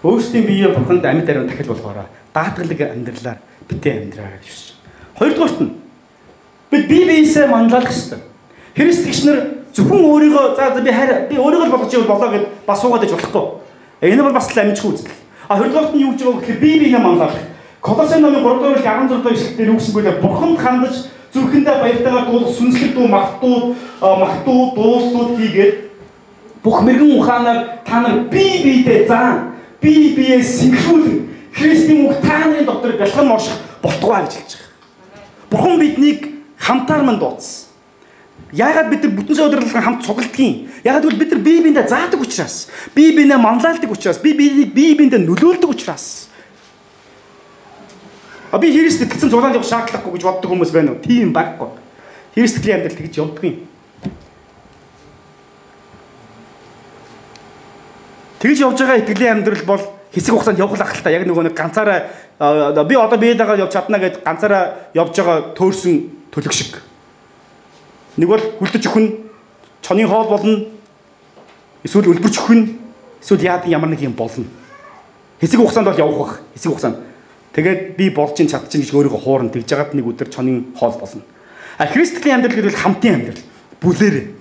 Өөрсдийн биеэ бурханд амьд ариун дахил болгоорой. Даатгалыг амьдралаар битээ амьдраа гэж хүсэж. Хоёрдугаарт нь бид биеийнхээ манлайлах хэрэгтэй. Христ гişнэр зөвхөн өөрийгөө би өөрийгөө л болгож ивэл болоо гэд бас суугаад иж болохгүй. Энэ бол бас л амжихгүй үзэл. Хоёрдугаарт нь юу гэж байгаа гэхээр биеийнхээ манлайлах. Колосын номын 3-р 16 дахь эшлэлээр юу гэсэн бэ? Бурханд хандаж зүрхэндээ баяртайгаар дуулах сүнслэг дуу, магтуу, дуулууд хийгээд бүх мэрэгэн ухаанаар та нар биедээ заа. Биеэ синхруулан Христийн үг та нарын дотор бэлхэн орших болтугай гэж хэлж байгаа. Бурхан биднийг хамтаар мань дуудсан. Яагаад бид нар бүтэн өдрөлгөн хамт цугладгийг? Яагаад гэвэл бид нар бие биендээ заадаг учраас, бие биенээ манлайлдаг учраас, бие биендээ нөлөөлдөг учраас. Би Христ итгэсэн цуглаанд явах шаардлагагүй гэж боддог хүмүүс байна уу? Тийм байхгүй. Христ итгэлийн амьдрал тэгж явдаг юм. Тэгж явж байгаа итгэлийн амьдрал бол хэсэг хугацаанд явах л ахaltaа. Яг нөгөө нэг ганцаараа би одоо биеэ дагаад явж чадна гэд ганцаараа явж байгаа төөрсөн төлөг шиг. Нэг бол хүлдэж өхөн, чоны хоол болно. Эсвэл өлбөрч өхөн, эсвэл яадаг ямар нэг юм болно. Хэсэг хугацаанд бол явах бах. Хэсэг хугацаанд. Тэгээд би болж ин чадчих гэж өөрийгөө хуурна тэгж жагаад нэг өдөр чонын хоол болно. Христийн амьдрал гэдэг хамтын амьдрал. Бүлээрээ.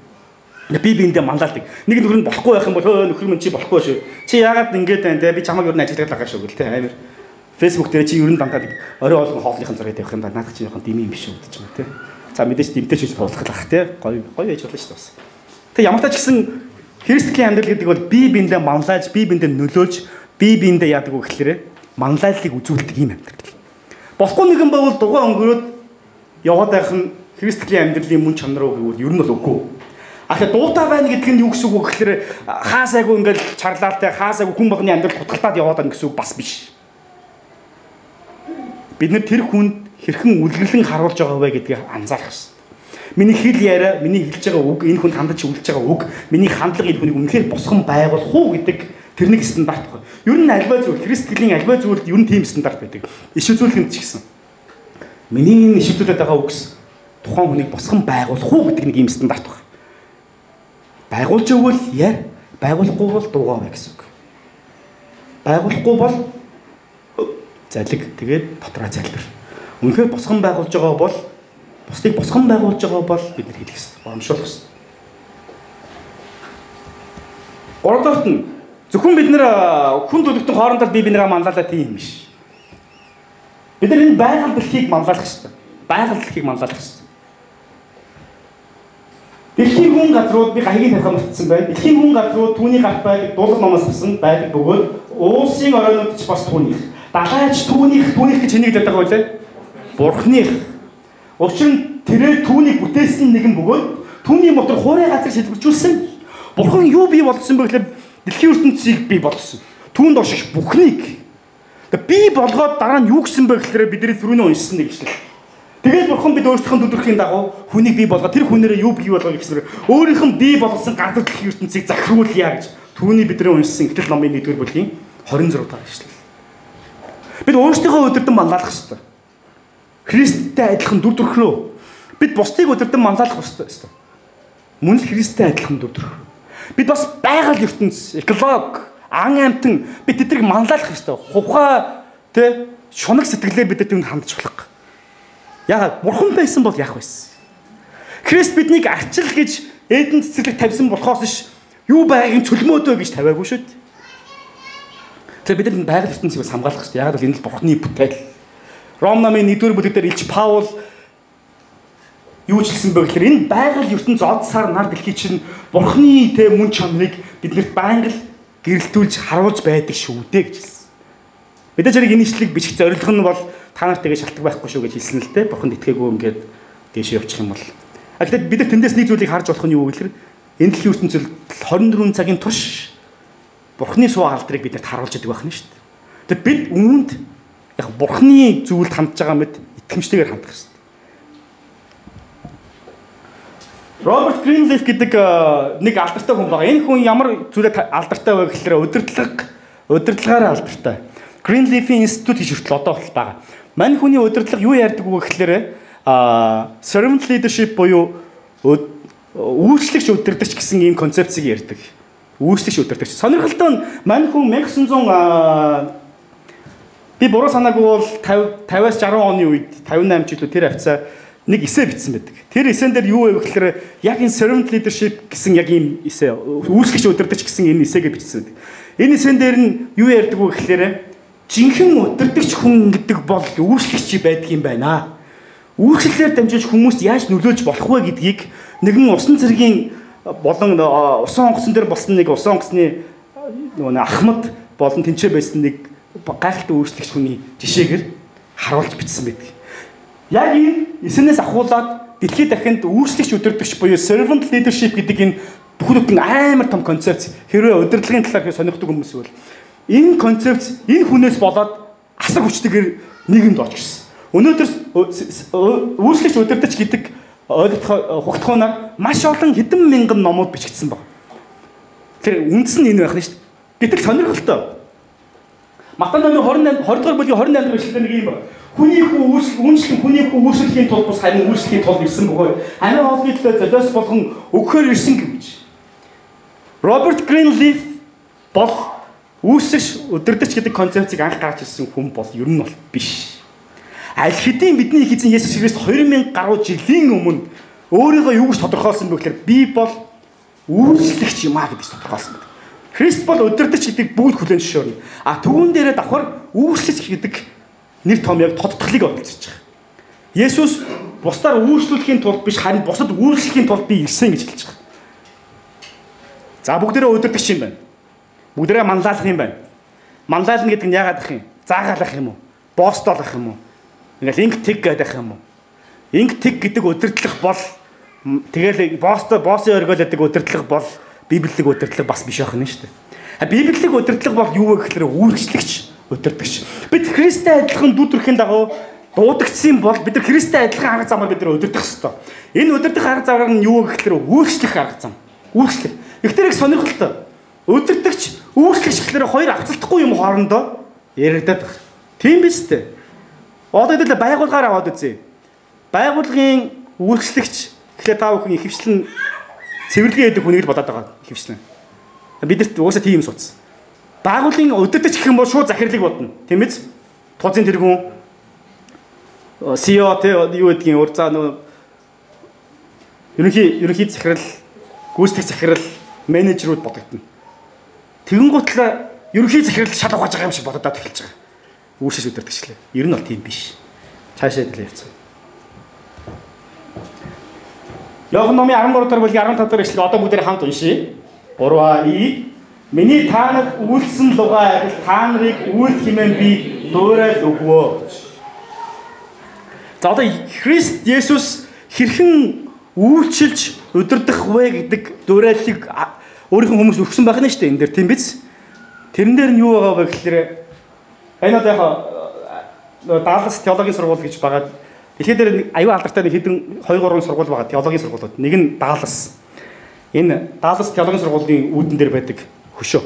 Би биэндээ манлайлдаг. Нэг нөхөр нь болохгүй байх юм бол нөхөр минь чи болохгүй шүү. Чи яагаад ингэж байна те? Би чамайг юу н ажилладаг байгаа шүү гэл те. Амир. Facebook дээр чи ер нь дандаа орой олгон хоолныхын зураг тавих юм да. Наадах чинийхэн дими юм биш үү гэж байна те. За мэдээж димтэй ч болох лах те. Гоё байж болно шүү дээ бас. Тэг ямар тач гэсэн христийн амьдрал гэдэг бол би биэндээ манлайлж, би биэндээ нөлөөлж, би биэндээ яадаг вэ гэхээр манлайллыг үзүүлдэг юм амьдрал. Болохгүй нэгэн байвал дугаа өнгөрөөд яваад байх нь христийн амьдралын мөн чанар уу гэвэл ер нь бол үгүй. Тэгэхээр дуутай байна гэдэг нь юу гэсэн үг вэ гэхээр хаасайгүй ингээд чарлаатай хаасайгүй хүн болгоны амьдрал хутгалтаад яваад байна гэсэн үг бас биш. Бид нэр тэр хүнд хэрхэн үлгэрлэн харуулж байгаа вэ гэдгийг анзаарах хэрэгтэй. Миний хэл яриа, миний хэлж байгаа үг, энэ хүнд хандаж үлдэж байгаа үг, миний хандлага энэ хүнийг үнэхээр босгон байгуулах уу гэдэг тэрний стандарт байна. Ер нь альва зүйл, христийн альва зүйлд ер нь тийм стандарт байдаг. Иш үзүүлэхэд ч гэсэн. Миний иш үзүүлээд байгаа үгс тухайн хүнийг босгон байгуулах уу гэдэг нэг юм стандарт байна. Байгуулж өгвөл яа, байгуулахгүй бол дуугаа бай гэсэн үг. Байгуулахгүй бол залиг тэгээд дотроо залбир. Үнэхээр босгон байгуулж байгаа бол бусдыг босгон байгуулж байгаа бол бид нар хэлэх хэрэгтэй, урамшуулах хэрэгтэй. Гуравдугаарт нь зөвхөн бид нэр хүн төлөвтөн хоорондоо бие биенээ манлайлаа тийм юм биш. Бид нар энэ байгаль дэлхийг манлайлах хэрэгтэй. Байгаль дэлхийг манлайлах хэрэгтэй. Дэлхийн хүн газрууд би хаягийг тавих мартсан байна. Дэлхийн хүн газрууд түүний гарт байдаг дуулал номоос авсан байдаг бөгөөд уулсын оройнууд ч бас түүнийх. Далайч түүнийх гэж хэнийг хэлдэг байгаа вэ? Бурхных. Учир нь тэрээр түүнийг бүтээсэн нэгэн бөгөөд түүний мотор хуурай газар шилбэржүүлсэн. Бурхан юу бий болгосон бэ гэхээр дэлхийн ертөнцийг бий болгосон. түүнд оршиж бүхнийг. Би болгоод дараа нь юу гэсэн бэ гэхээр бидний түрүүний уншсан нэг шүү. Тэгээд бурхан бид өөрсдийнхөө төдөрхийн дагуу хүнийг бий болгоод тэр хүнээрээ юу бий болгох гэсэн өөрийнх нь бий болгосон газар дэлхийн ертөнцийг захируулъя гэж түүний бидний уншсан Итгэл номын 1-р бүлгийн 26 дахь ишлэл. Бид өөрсдийнхөө өдөртөн манлайлах ёстой. Христтэй адилхан дүр төрхлөө. Бид бусдыг өдөртөн манлайлах ёстой. Мөн л Христтэй адилхан дүр төрх. Бид бас байгаль ертөнц, эколог, ан амьтан бид тэднийг манлайлах ёстой. Хувхай тэ шунаг сэтгэлээр бид тэнд хандж болох. Яагаад бурхан байсан бол яах байсан? Христ биднийг арчил гэж Эден цэцэрлэг тавьсан болохоос ш юу байгааг цөлмөөдөө гэж тавиагүй шүү дээ. Тэгэхээр бид энэ байгаль ертөнцийг бас хамгаалах хэрэгтэй. Яагаад бол энэ л бурханы бүтээл. Ром намын 1-р бүлэг дээр Илч Паул юу ч хэлсэн бэ гэхээр энэ байгаль ертөнц од сар нар дэлхий чинь бурханы тэ мөн чанарыг биднэрт байнга л гэрэлтүүлж харуулж байдаг шүү дээ гэж хэлсэн. Мэдээж хэрэг энэ ишлэгийг бичих зорилго нь бол та нарт тэгээ шалтгаан байхгүй шүү гэж хэлсэн л дээ. Бурханд итгээгүй ингээд дэшээ явчих юм бол. Гэхдээ бид нар тэндээс нэг зүйлийг харж болох нь юу вэ гэхээр энэ дэлхийн ертөнцид 24 цагийн турш бурхны суу алдрыг бидэнд харуулж идэг байх нь шүү дээ. Тэгэхээр бид үүнд яг бурхны зүйлд хандж байгаа мэд итгэмжтэйгээр хандах хэрэгтэй. Роберт Гринлиф гэдэг нэг алдартай хүн байна. Энэ хүн ямар зүйлээр алдартай вэ гэхээр удирдлагаараа алдартай. Гринлифийн институт гэж хүртэл одоо бол байгаа. Мань хүний удирдлага юу ярьдаг вэ гэхээр servant leadership буюу үйлчлэгч удирдагч гэсэн ийм концепцийг ярьдаг. Үйлчлэгч удирдагч. Сонирхолтой нь мань хүн 1900 би буруу санаагүй бол 50-аас 60 оны үед 58 жилүү тэр хавцаа нэг эссе бичсэн байдаг. Тэр эсэн дээр юу вэ гэхээр яг энэ servant leadership гэсэн яг ийм эссе үйлчлэгч удирдагч гэсэн энэ эсэгээ бичсэн байдаг. Энэ эсэн дээр нь юу ярьдаг вэ гэхээр жинхэнэ удирдагч хүн гэдэг бол үйлчлэгч байдаг юм байна. Үйлчлэлээр дамжиж хүмүүст яаж нөлөөлж болох вэ гэдгийг нэгэн усан цэргийн болон усан онгоцон дээр болсон нэг усан онгоцны нөгөө Ахмад болон тэнцээ байсан нэг гайхалтай үйлчлэгч хүний жишээгээр харуулж бичсэн байдаг. Яг энэ эснээс ахуулаад дэлхийд дахинд үйлчлэгч удирдагч буюу servant leadership гэдэг энэ бүхэл амар том концепц хэрвээ удирдлагын талаар сонирхдаг хүмүүс бол энэ концепц энэ хүнээс болоод асар хүчтэйгээр нийгэмд орж ирсэн. Өнөөдөр үйлчлэгч удирдагч гэдэг хугацаанаар маш олон хэдэн мянган номууд бичигдсэн байна. Тэр үндс нь энэ байх нь шүү дээ. Гэтэл сонирхолтой. Матай номын 20 дугаар бүлгийн 28 дахь эшлэлээр нэг юм байна. Хүний хүү үйлчлэн хүний хүү үйлчлэхийн тулд бус харин үйлчлэхийн тулд ирсэн бөгөөд амин хоолны төлөө золиос болгон өгөхөөр ирсэн гэж. Роберт Гринлиф бол үйлчлэгч удирдагч гэдэг концепцийг анх гаргаж ирсэн хүн бол ер нь бол биш. Аль хэдийн бидний их эзэн Есүс Христ 2000 гаруй жилийн өмнө өөрийгөө юу гэж тодорхойлсон бэ гэхээр би бол үйлчлэгч юм аа гэж тодорхойлсон байна. Христ бол удирдагч гэдэг бүгд хүлээн зөвшөөрнө. Түүн дээрээ давхар үйлчлэгч гэдэг нэр том яг тодтголыг олж байгаа. Есүс бусдаар үйлчлүүлэхийн тулд биш харин бусад үйлчлэхийн тулд би ирсэн гэж хэлж байгаа. За бүгдээрээ удирдагч юм байна. Бүгдээрээ манлайлах юм байна. Манлайлна гэдэг нь яагаад ах юм? Заагаалах юм уу? Боосдоолох юм уу? Ингээл инг тэг гэдэг юм уу? Инг тэг гэдэг удирдлага бол тэгэл боосын өргөөлөдөг удирдлага бол библиэлэг удирдлага бас биш байх нь шүү дээ. Библиэлэг удирдлага бол юу вэ гэхээр үйлчлэгч удирдагч. Бид Христтэй адилхан дүрхийн дагуу дуудагдсан бол бид нар Христтэй адилхан арга замаар бид нар удирдах ёстой. Энэ удирдах арга замаар нь юу вэ гэхээр үйлчлэх арга зам. Үйлчлэх. Ихтэй их сонирхолтой. Удирдагч, үйлчлэгч гэхээр хоёр авцалтахгүй юм хоорондоо яригадаад байна. Тийм биз дээ. Одоо хэдэл байгуулгаар аваад үзье. Байгуулгын үйлчлэгч гэхээр та бүхэн ихэвчлэн цэвэрлэгээ гэдэг хүнийг л бодоод байгаа ихэвчлэн. Бидэрт уусаа тийм юм суудсан. Байгуулгын удирдагч гэх юм бол шууд захирлыг бодно. Тийм биз? Тооцын тэргүүн CEO тэ юу гэдгийг урьдчаа нөө ерөнхий захирал, гүйцэтгэх захирал, менежерүүд бодогдно. Тэгэн гутлаа ерөнхий захирал шал угааж байгаа юм шиг бодоод эхэлж байгаа. Үйлчлэгч удирдагчлаа. Ер нь бол тийм биш. Цаашаа дэлээ явцгаа. Иохан номын 13 дахь бүлгийн 15 дахь эшлэг одоо бүгдээр хамт уншийе. 3-ий миний та нарт үйлсэн лугаа адил та нарыг үйлд хэмээн би дуурай өгвөө. За одоо Христ Есүс хэрхэн үйлчилж удирдах вэ гэдэг дуурайлыг өөрийнх нь хүмүүс өгсөн байх нь шүү дээ энэ дээр тийм биз? Тэрэн дээр нь юу байгаа вэ гэхээр энэ одоо яг Даллас теологийн сургууль гэж байгаа. Дэлхийд дээр аюу алдартай нэг хэдэн 2-3 сургууль байгаа теологийн сургуулиуд. Нэг нь Даллас. Энэ Даллас теологийн сургуулийн үүдэн дээр байдаг хөшөө.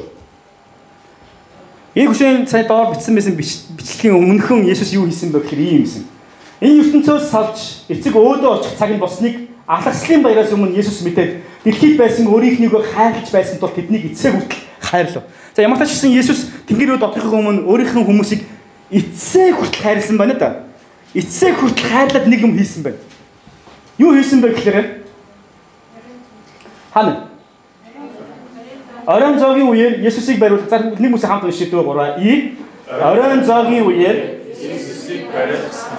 Энэ хөшөөний сая доор бичсэн байсан бичлэгийн өмнөхөн Есүс юу хийсэн бэ гэхээр ийм юмсэн. Энэ ертөнцөөс салж эцэг өөдөө очих цаг нь болсныг алгацлын баяраас өмнө Есүс мэдээд дэлхийд байсан өөрийнхнийгөө хайрлаж байсан тул тэднийг эцэг хүртэл хайрлав. За ямар ч гэсэн Есүс тэнгэр рүү доторхох өмнө өөрийнхөө хүмүүсийг эцэг хүртэл хайрлсан байна да. Эцэг хүртэл хайрлаад нэг юм хийсэн байна. Юу хийсэн бэ гэхээр хана оройн зоогийн үеэр Есүсийг бариулж за нэг хүмүүс хамт уншиж дөө 3 оройн зоогийн үеэр Есүсийг бариулсан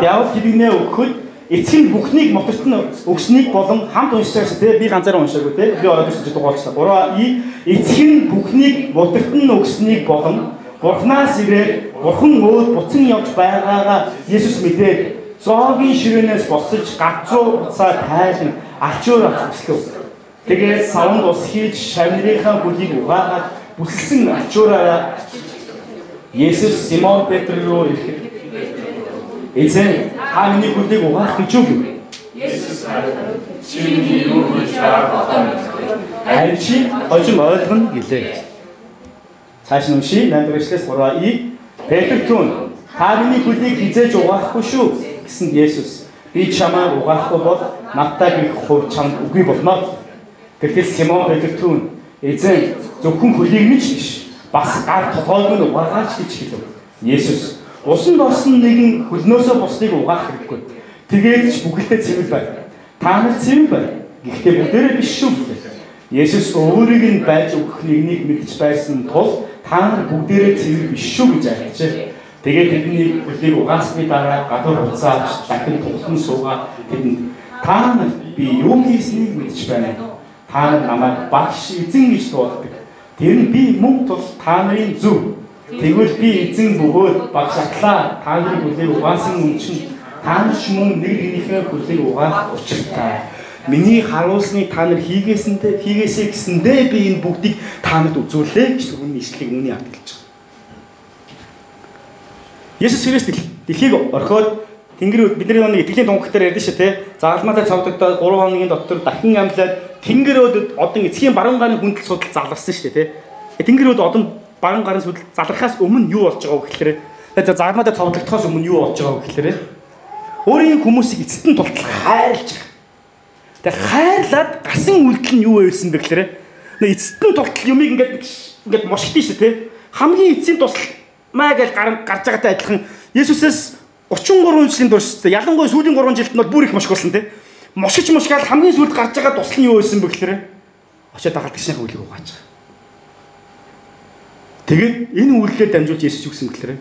Яавал хэдийнэ өгөхөд эцэг нь бүхнийг моторт нь өгснийг болон хамт уншиж байгаа тийм би ганцаараа уншаагүй тийм би ороод ирсэн дугаарчлаа. 3 эцэг нь бүхнийг моторт нь өгснийг болон Бурханаас ирээд Бурхан өөд буцан явж байгаагаа Есүс мэдээд зоогийн ширээнээс босож гац руу буцаад тайлан ачуур авч өслөв. Тэгээд савнд ус хийж шавнырийнхаа бүлийг угаагаад бүсэлсэн ачуураараа Есүс Симон Петр руу ирэхэд эзэн та миний бүлийг угаах гэж юу гэв? Есүс чиний юу гэж байгаа харин чи хожим ойлгоно гэлээ. Цааш нь уншия 8 дугаар эшлээс 3 Петр түн та миний бүлийг хизээж угаахгүй шүү гэсэн Есүс би чамайг угаахгүй бол надтай гих хувь чамд үгүй болно. Гэтэл Симон Петр түн эзэн зөвхөн хөлийг нь ч биш бас гар толгойг нь угаагач гэж хэлв. Есүс усан дорсон нэгэн хөлнөөсөө бусныг угаах хэрэггүй. Тэгээд ч бүгдээ цэвэр бай. Та нар цэвэр бай. Гэхдээ бүгдээрээ биш шүү гэлээ. Есүс өөрийг нь байж өгөх нэгнийг мэдж байсан тул та нар бүгдээрээ цэвэр биш шүү гэж айлчээ. Тэгээд тэдний хөлийг угаасны дараа гадуур буцааж дахин тулхан суугаа тэдэнд та нар би юу хийснийг мэдж байна. Та нар намайг багш эзэн гэж дууддаг. Тэр нь би мөн тул та нарын зөв. Тэгвэл би эзэн бөгөөд багшатлаа та нарын хөлийг угаасан юм чинь та нар ч мөн нэг нэгнийхээ хөлийг угаах учиртай. Миний харуулсныг та нар хийгээсэй гэсэндээ би энэ бүгдийг та нарт үзүүлээ гэж түүний ишлэгийг үүний хатгалж байгаа. Есүс Христ дэлхийг орхиод тэнгэр бидний нэг итгэлийн тунхагтаар ярьдэн шүү те. Загалмаатай цавдагдаад 3 хоногийн дотор дахин амьлаад тэнгэрөөд одон эцгийн баруун гарын хүндэл судал заларсан шүү те. Тэнгэрөөд одон баруун гарын судал залрахаас өмнө юу болж байгаа вэ гэхээр загалмаатай цавдагдахаас өмнө юу болж байгаа вэ гэхээр өөрийн хүмүүсийг эцэст нь тултал хайрлж байгаа. Тэгээ хайрлаад гасан үйлдэл нь юу байсан бэ гэхээр эцэст нь тултал юмыг ингээд мошгдсон шүү те. Хамгийн эцсийн тусал маа гэж гарч байгаатай адилхан Есүсээс 33 жилийн турш ялангуяа сүүлийн 3 жилд нь бол бүр их мошгуулсан те. Мошгоод хамгийн сүүлд гарч байгаа тусал нь юу байсан бэ гэхээр очоод дагалдагчны хөлийг угааж байгаа. Тэгээд энэ үйлдэлээр дамжуулж Есүс юу гэсэн гэхээр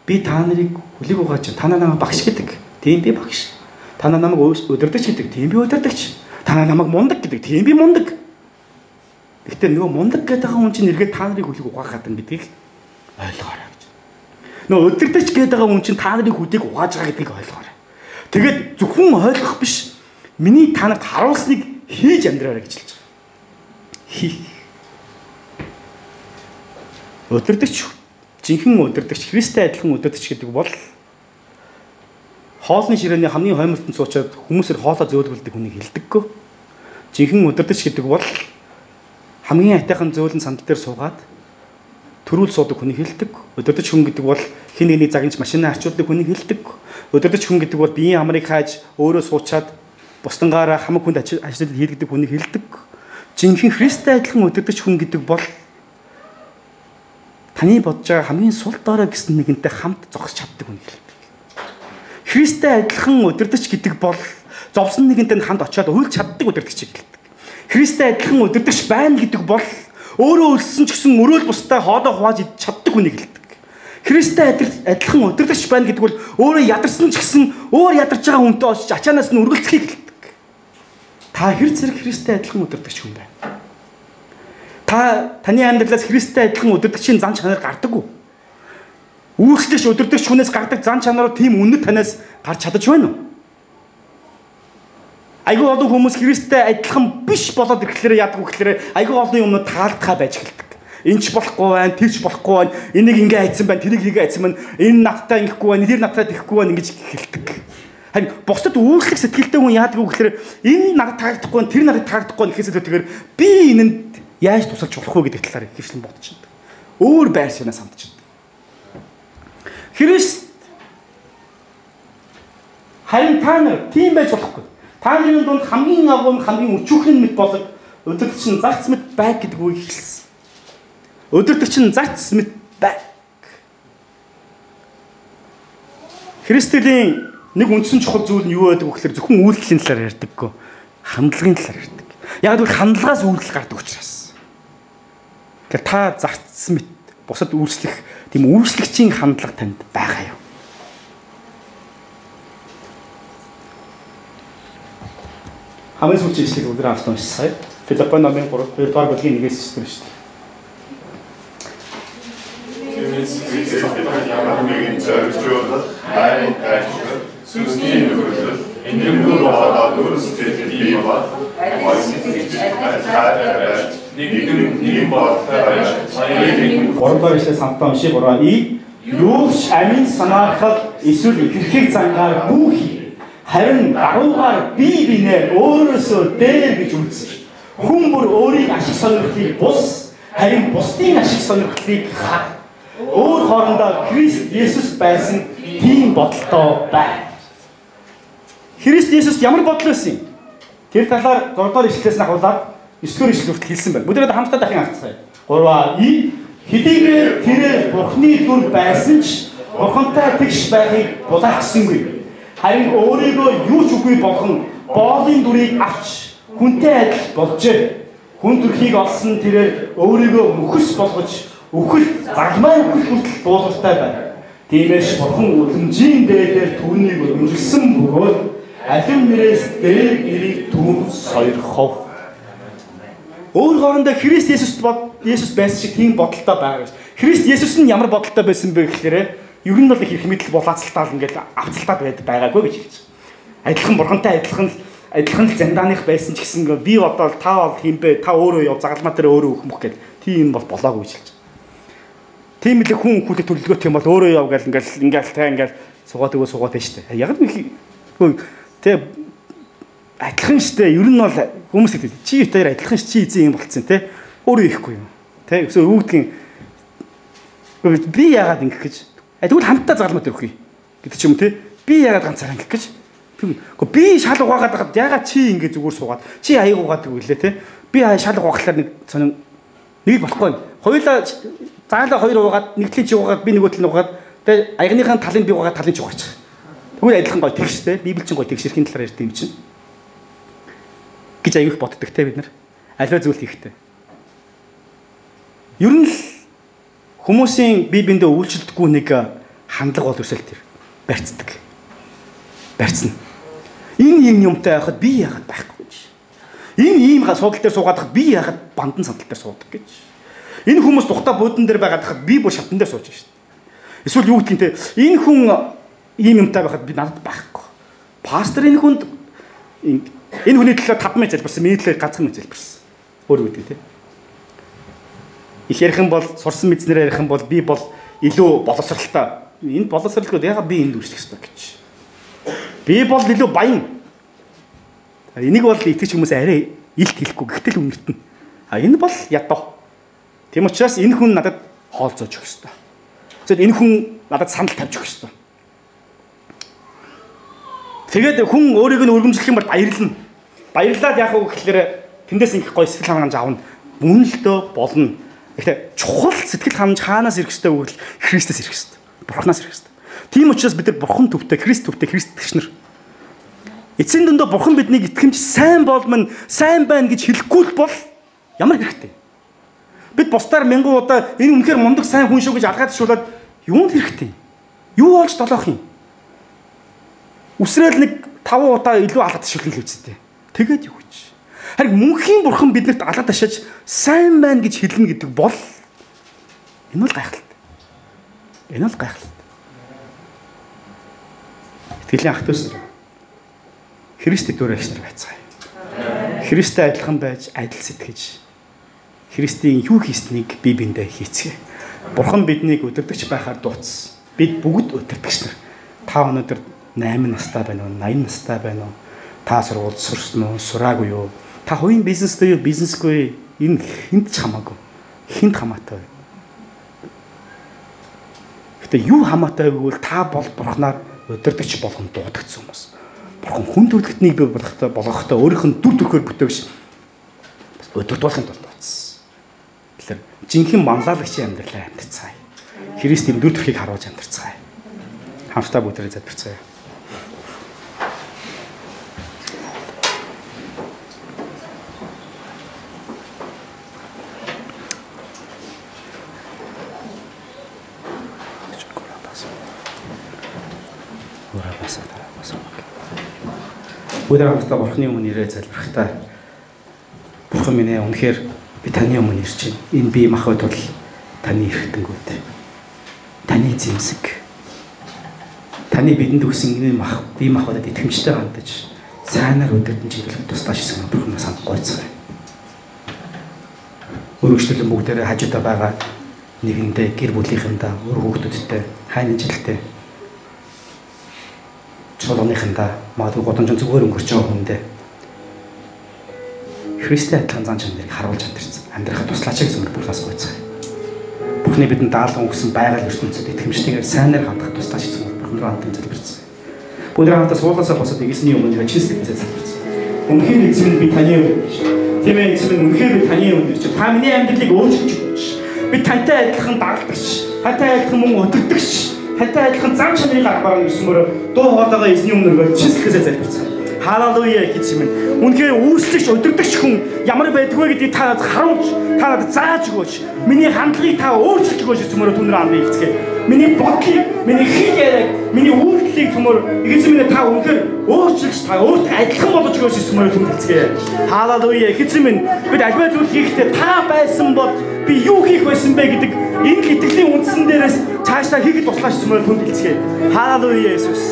би та нарыг хөлийг угааж та намайг багш гэдэг. Тийм би багш. Та намайг өдөрдөгч гэдэг. Тийм би өдөрдөгч. Та намайг мундаг гэдэг. Тийм би мундаг. Гэхдээ нөгөө мундаг гэдэг хүн чинь эргээд та нарыг хөлийг угаах гэдэг гэдгийг ойлгоорой гэж. Нөгөө өдөрдөгч гэдэг хүн чинь та нарыг хөлийг угааж байгаа гэдгийг ойлгоорой. Тэгээд зөвхөн ойлгох биш. Миний танад харуулсныг хийж амьдраарай гэж хэлж байгаа. Хийх. Өдөрдөгч жинхэнэ өдөрдөгч Христтэй адилхан өдөрдөгч гэдэг бол хоолны ширээний хамгийн хоймолтон суучаад хүмүүсээр хоолоо зөөлгөлдөг хүнийг хэлдэггүй. Жинхэнэ өдөрдөгч гэдэг бол хамгийн айтайхан зөөлөн сандал дээр суугаад төрүүл суудаг хүнийг хэлдэг. Өдөрдөгч хүн гэдэг бол хин нэгний загинч машинаа арчуулдаг хүнийг хэлдэг. Өдөрдөгч хүн гэдэг бол биеийн амрыг хааж өөрөө суучаад бусдангаараа хамаг хүнд ажил хийлгдэг хүнийг хэлдэг. Жинхэнэ Христтэй адилхан өдөрдөгч хүн гэдэг бол таны бодож байгаа хамгийн сул дорой гэсэн нэгэнтэй хамт зогсож чаддаг хүн хэлдэг. Христтэй адилхан өдөрдөгч гэдэг бол зовсон нэгэнтэй хамт очиод уйлж чаддаг өдөрдөгчийг хэлдэг. Христтэй адилхан өдөрдөгч байна гэдэг бол өөрөө өлссөн ч гэсэн өрөөл бусдаа хоодоо хувааж идэж чаддаг хүнийг хэлдэг. Христтэй адилхан өдөрдөгч байна гэдэг бол өөрөө ядарсан ч гэсэн өөр ядарч байгаа хүнтэй очиж ачаанаас нь үргэлцхийг хэлдэг. Та хэр зэрэг Христтэй адилхан өдөрдөгч хүн байна? Таны амьдралаас Христтэй адилхан өдөрдөгчийн зан чанар гардаггүй. Үйлчлэгч өдөрдөгч хүнээс гардаг зан чанарууд тийм үнэт танаас гарч чадаж байна уу? Айгүй олон хүмүүс Христтэй адилхан биш болоод ирэхлээр яадаг вэ гэхээр айгүй олон юмнууд таалдхаа байж эхэлдэг. Энэ ч болохгүй байна, тэр ч болохгүй байна. Энийг ингэ хайцсан байна, тэрийг ингэ хайцсан байна. Энэ надтай ингэхгүй байна, тэр надтай тэхгүй байна ингэж эхэлдэг. Харин бусдад үйлчлэх сэтгэлтэй хүн яадаг вэ гэхээр энэ надад таагдахгүй байна, тэр надад таагдахгүй байна гэхээс илүүтэйгээр би энэнд яаж тусалж болох вэ гэдэг талаар хөвчлэн бодож байна. Өөр байр суурьнаа сандж байна. Христ харин та нар тийм байж болохгүй. Та нарын дунд хамгийн агуу хамгийн өчүүхэн мэд болог өдөртчин зарц мэд байг гэдэг үгийг хэлсэн. Өдөртчин зарц мэд байг. Христийн нэг үндсэн чухал зүйл нь юу байдаг вэ гэхээр зөвхөн үйлдэлийн талаар ярьдаггүй. Хандлагын талаар ярьдаг. Яг л хандлагаас үйлдэл гардаг учраас. Тэгэхээр та зарц мэд бусад үйлчлэх тийм үйлчлэгчийн хандлага танд байгаа юу? Хамгийн сүүлчийн ишлэг өдөр авт уншсаа. Филиппо номын 3 дугаар бүлгийн 1-ээс 9 шүү дээ. 3 дугаар ишлэг самтаа уншия 3 юуш амин санаахад эсвэл ихэхийг зангаар бүхий харин агуугаар бие биенээ өөрөөсөө дээр гэж үзсэн. Хүн бүр өөрийн ашиг сонирхлыг бус харин бусдын ашиг сонирхлыг хаа. Өөр хоорондоо Христ Есүс байсан тийм бодолтой бай. Христ Есүс ямар бодол байсан юм? Тэр талаар 6 дугаар ишлэлээс нь ахуулаад 9 дугаар ишлэл хүртэл хэлсэн байна. Бүгдээ хамтдаа дахин харцгаая. 3 хэдийгээр тэр Бурхны дүр байсан ч Бурхантай тэгш байхыг булаачсангүй. Харин өөрийгөө юу ч үгүй болгон боолын дүрийг авч хүнтэй адил болжээ. Хүн төрхийг олсон тэрээр өөрийгөө мөхөс болгож үхэл загмай үхэл хүртэл дуулалтай байна. Тиймээс Бурхан үлэмжийн дээрээр түүнийг өргөмжилсөн бөгөөд алим нэрээс дээр ирийг түүнд сойрхов. Өөр хоорондоо Христ Есүс байсан шиг тийм бодолтой байгаа. Христ Есүс нь ямар бодолтой байсан бэ гэхээр ер нь бол их хэрэг мэдл булаацалтаа ингээд авцалтаад байгаагүй гэж хэлж байгаа. Адилхан Бурхантай адилхан зандааных байсан ч гэсэн би одоо та бол хинбэ та өөрөө яв загалмаа дээр өөрөө өөх мөх гэдэг тийм бол болоогүй гэж хэлж байгаа. Тийм л хүн хүүхдэд төлөвлөгөөт юм бол өөрөө яв гэл ингээл суугаад өгөө суугаад байж тээ. Яг нь тэг адилхан штэ ер нь бол хүмүүс гэдэг чи хоёр адилхан чи эзэн юм болцсон те өөрөө ихгүй юм те өсөө үүдгийн би яагаад ингэх гэж тэгвэл хамтдаа загалмаа дээр өгье гэдэг ч юм те би яагаад ганцаараа ингэх гэж би шал угаагаад байхад яагаад чи ингэ зүгээр суугаад чи аяг угаадаг үлээ те би шал угаахлаар нэг сонин нэг болохгүй хоёулаа заалаа хоёр угаад нэг талын чи угаад би нөгөө талын угаад те аягныхаа талын би угаад талын чи угаачих тэгвэл адилхан гоё тэгш те библийн гоё тэгш эрхийн талаар ярьд юм чинь гэж аяг их боддог те бид нар аливаа зүйлт хийхтэй. Ер нь л хүмүүсийн бие биендээ үйлчлдэггүй нэг хандлага бол өсөлт тэр барьцдаг. Барьцна. Энэ юм юмтай байхад би яагаад байхгүй гэж. Энэ ийм судал дээр суугаад хахад би яагаад бандан сандал дээр суудаг гэж. Энэ хүмүүс тухта буудан дээр байгаад хахад би бүр шатан дээр сууж байгаа шүү дээ. Эсвэл юу гэдгийг те энэ хүн ийм юмтай байхад би надад байхгүй. Пастор энэ хүнд энэ хүний төлөө 5 минут залбирсан, миний төлөө ганцхан минут залбирсан. Өөр үгтэй те. Их ярих юм бол сурсан мэдснээр ярих юм бол би бол илүү боловсралтай. Энэ боловсралгүй яагаад би энд үржих ёстой гэж. Би бол илүү баян. Энийг бол итгэж хүмүүс арай илт хэлэхгүй гэхдээ л үнэртэн. Энэ бол ядуу. Тийм учраас энэ хүн надад хоолцоож өгөх ёстой. Зөв энэ хүн надад санал тавьж өгөх ёстой. Тэгээд хүн өөрийг нь өргөмжлөх юм бол баярлна. Баярлаад яах вэ гэхээр тэндээс их гоё сэтгэл хангамж авна. Мөн л дөө болно. Гэхдээ чухал сэтгэл хангамж хаанаас ирэх ёстой вэ гэвэл Христос ирэх ёстой. Бурханаас ирэх ёстой. Тийм учраас бид нар Бурхан төвтэй, Христ итгэгчнэр. Эцсийн дүндээ Бурхан биднийг итгэмж сайн болмон сайн байна гэж хэлэхгүй л бол ямар хэрэгтэй. Бид бусдаар мянган удаа энэ үнэхээр мундаг сайн хүн шүү гэж алгаад тшуулаад юунд хэрэгтэй? Юу болж долоох юм? Үсрээл нэг 5 удаа илүү алгаад тшуулах л үсттэй. Тэгээд юу гэж? Харин мөнхийн Бурхан биднэрт алаад ташааж сайн байна гэж хэлнэ гэдэг бол энэ бол гайхалтай. Энэ бол гайхалтай. Итгэлийн ах トゥ ус. Христэд дүүрэх хэсэг байцгаая. Христтэй адилхан байж адил сэтгэж Христийн юу хийснийг бие биендээ хийцгээе. Бурхан биднийг өдөртөгч байхаар дуудсан. Бид бүгд өдөртөгч нар. Та өнөөдөр 8 настай байна уу? 80 настай байна уу? Та сургууль сурсан уу? Сураагүй юу? Та хувийн бизнестэй юу? Бизнесгүй энэ хинт ч хамаагүй. Хинт хамаатай. Гэтэ юу хамаатай гэвэл та бол Бурханаар өдөртөгч болгон дуудагдсан хүмүүс. Бурхан хүн төрөлхтнийг бий болгохдоо өөрийнх нь дүр төрхөөр бүтээгч өдөртүүлэхин тулд дуудсан. Тэгэхээр жинхэнэ манлайлагчийн амьдралаа амьдцгаая. Христийн дүр төрхийг харуулж амьдцгаая. Хамтдаа бүгдээрээ залбирцгаая. Бүгд хамтдаа Бурханы өмнө ирээ залбирхтаа Бурхан минь ээ, үнэхээр би таны өмнө ирж байна. Энэ бие махбод бол таны эрхтэнгүүд. Таны зэмсэг. Таны бидэнд өгсөн энэ бие махбодод итгэмжтэй хандаж сайнаар өдөртөн чиглэлд туслаж ирсэн Бурханаас санахгүй цай. Өргөжлөлөн бүгдээрээ хажуудаа байгаа нэгэндээ гэр бүлийнхэндээ өр хүүхдүүдтэй хайрын жилтэй чуулганыхандаа магадгүй годомжин зүгээр өнгөрч байгаа хүндээ Христийн адилхан зан чанарыг харуулж амьдрахад туслаач гэсэн Бурханаас гуйцгаая. Бурхны бидэнд даалган өгсөн байгаль ертөнцид итгэмжтэйгээр сайнаар хандах туслаач гэсэн Бурхан руу хамтан залбирцгаая. Бүгд хамтдаа суулгаасаа босоод эзний өмнө чиглэлтэй залбирцгаая. Үнэхээр эзэн би таны өмнө ирж байна. Тийм ээ эзэн үнэхээр би таны өмнө ирж байна. Та миний амьдралыг өөрчилж өгөөч. Би тантай адилхан дагалдагч, тантай адилхан мөн өдөртөгч, тантай адилхан зам чанарыг аваараа ирсмээр дуу хоолойгоо эзний өмнө чиглэлтэй залбирцгаая. Халелуя гэж юм. Үнэхээр үүслэгч өдөртөгч хүн ямар байдгүй гэдгийг та надад харуулж, та надад зааж өгөөч. Миний хандлагыг та өөрчилж өгөөч зүмөрө түнрээ амрыг эцгээ. Миний бодлыг, миний хэл яриаг, миний үйлдэлийг түмөр эзэмнээ та үнэхээр өөрчилж та өөртөө адилхан болгож өгөөч зүмөрө түн эцгээ. Халелуя эзэм минь бид альва зүйл хийхдээ та байсан бол би юу хийх байсан бэ гэдэг энэ итгэлийн үндсэн дээрээс цаашдаа хийхэд туслаач зүмөрө түн эцгээ. Халелуя Иесус.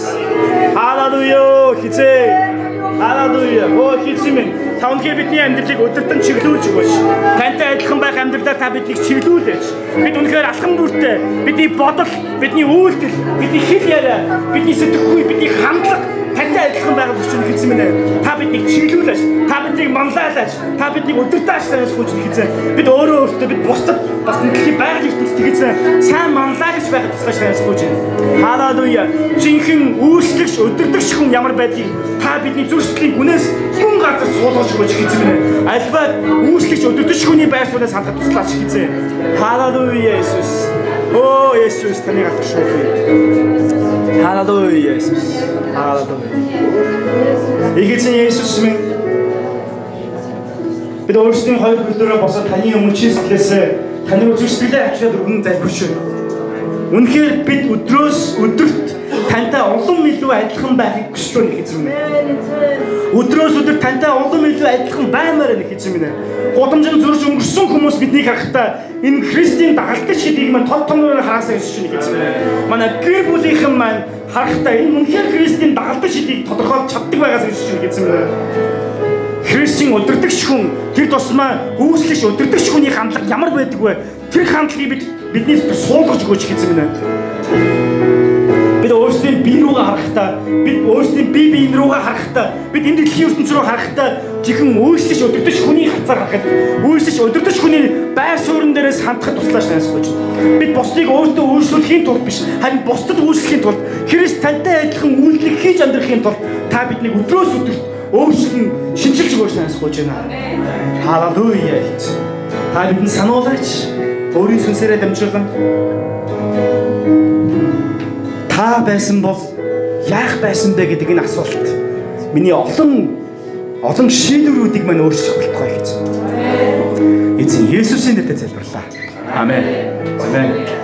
Халелуя хизээ. Халелуя. Оо эзэмнээ та үнэхээр бидний амьдралыг өдөртөн чиглүүлж өгөөч. Тантай адилхан байх амьдралаа та биднийг чиглүүлээч. Бид үнэхээр алхам дүртэй. Бидний бодол, бидний үйлдэл, бидний хэл яриа, бидний сэтгэхүй, бидний хандлага тантай адилхан байх учраас эзэмнээ та биднийг чиглүүлээч. Та биднийг манлайлаач. Та биднийг өдөртөөч тариас хүч хийцээ. Бид өөрөө өөртөө бид бусдад бас дэлхийн байгаль ертөнцид хийцээ сайн манлайлагч байхад туслаж тариас хүч. Халелуя. Жинхэнэ үйлчлэгч өдөртөгч хүн ямар байдгийг та бидний зүрхсэтгэлийн гүнээс гүн газар суулгаж өгөөч эзэмнээ. Альва үйлчлэгч өдөртөгч хүний байр сууриас хандах туслаач хийцээ. Халелуя Иесус. Оо Иесус таны гатар шүү. Халелуя Иесус. Халелуя. Эцэг Иесус минь бид өөрсдийн хоёр хөлөөрөө босоод таны өмнө чиглэлээс таны руу зүрхсэтгэлээ авчираад өргөн залбирч байна. Үнэхээр бид өдрөөс өдөрт тантай улам илүү адилхан байхыг хүсэж байна эзэн минь. Өдрөөс өдөр тантай улам илүү адилхан баймаар байна эзэн минь. Гудамжин зурж өнгөрсөн хүмүүс биднийг харахтаа энэ Христийн дагалдагч гэдгийг маань тод томроор хараасаа ирж байна эзэн минь. Манай гэр бүлийнхэн маань харахтаа энэ үнэхээр Христийн дагалдагч гэдгийг тодорхойлж чаддаг байгаас ирж байна эзэн минь. Христийн өдөртөгч хүн тэр тусмаа үүслэгч өдөртөгч хүний хандлага ямар байдаг вэ? Тэр хандлагыг бидний дотор суулгаж өгөөч эзэн минь. Бид өөрсдийн бие рүүгээ харахтаа, бид өөрсдийн бие рүүгээ харахтаа, бид энэ дэлхийн ертөнц рүү харахтаа жихэн үйлчлэгч өдөртөгч хүний хацаар харахад, үйлчлэгч өдөртөгч хүний байр суурин дээрээс хандахад туслаач таасгүйч. Бид бусдыг өөртөө өөрчлөхийн тулд биш, харин бусдад үйлчлэхийн тулд Христ тантай адилхан үйлчлэг хийж амьдрахын тулд та биднийг өдрөөс өдөрт өөрчлөн шинжилж өгөөч таасгүйч байна. Халелуя. Та бидэнд сануулаач. Өөрийн сүнсээрээ дамжуулан та байсан бол яах байсан бэ гэдэг энэ асуулт миний олон шийдвэрүүдийг мань өөрчилж болтугай гэж. Эзэн Есүсийн нэрээр залбирлаа. Амен. Амен.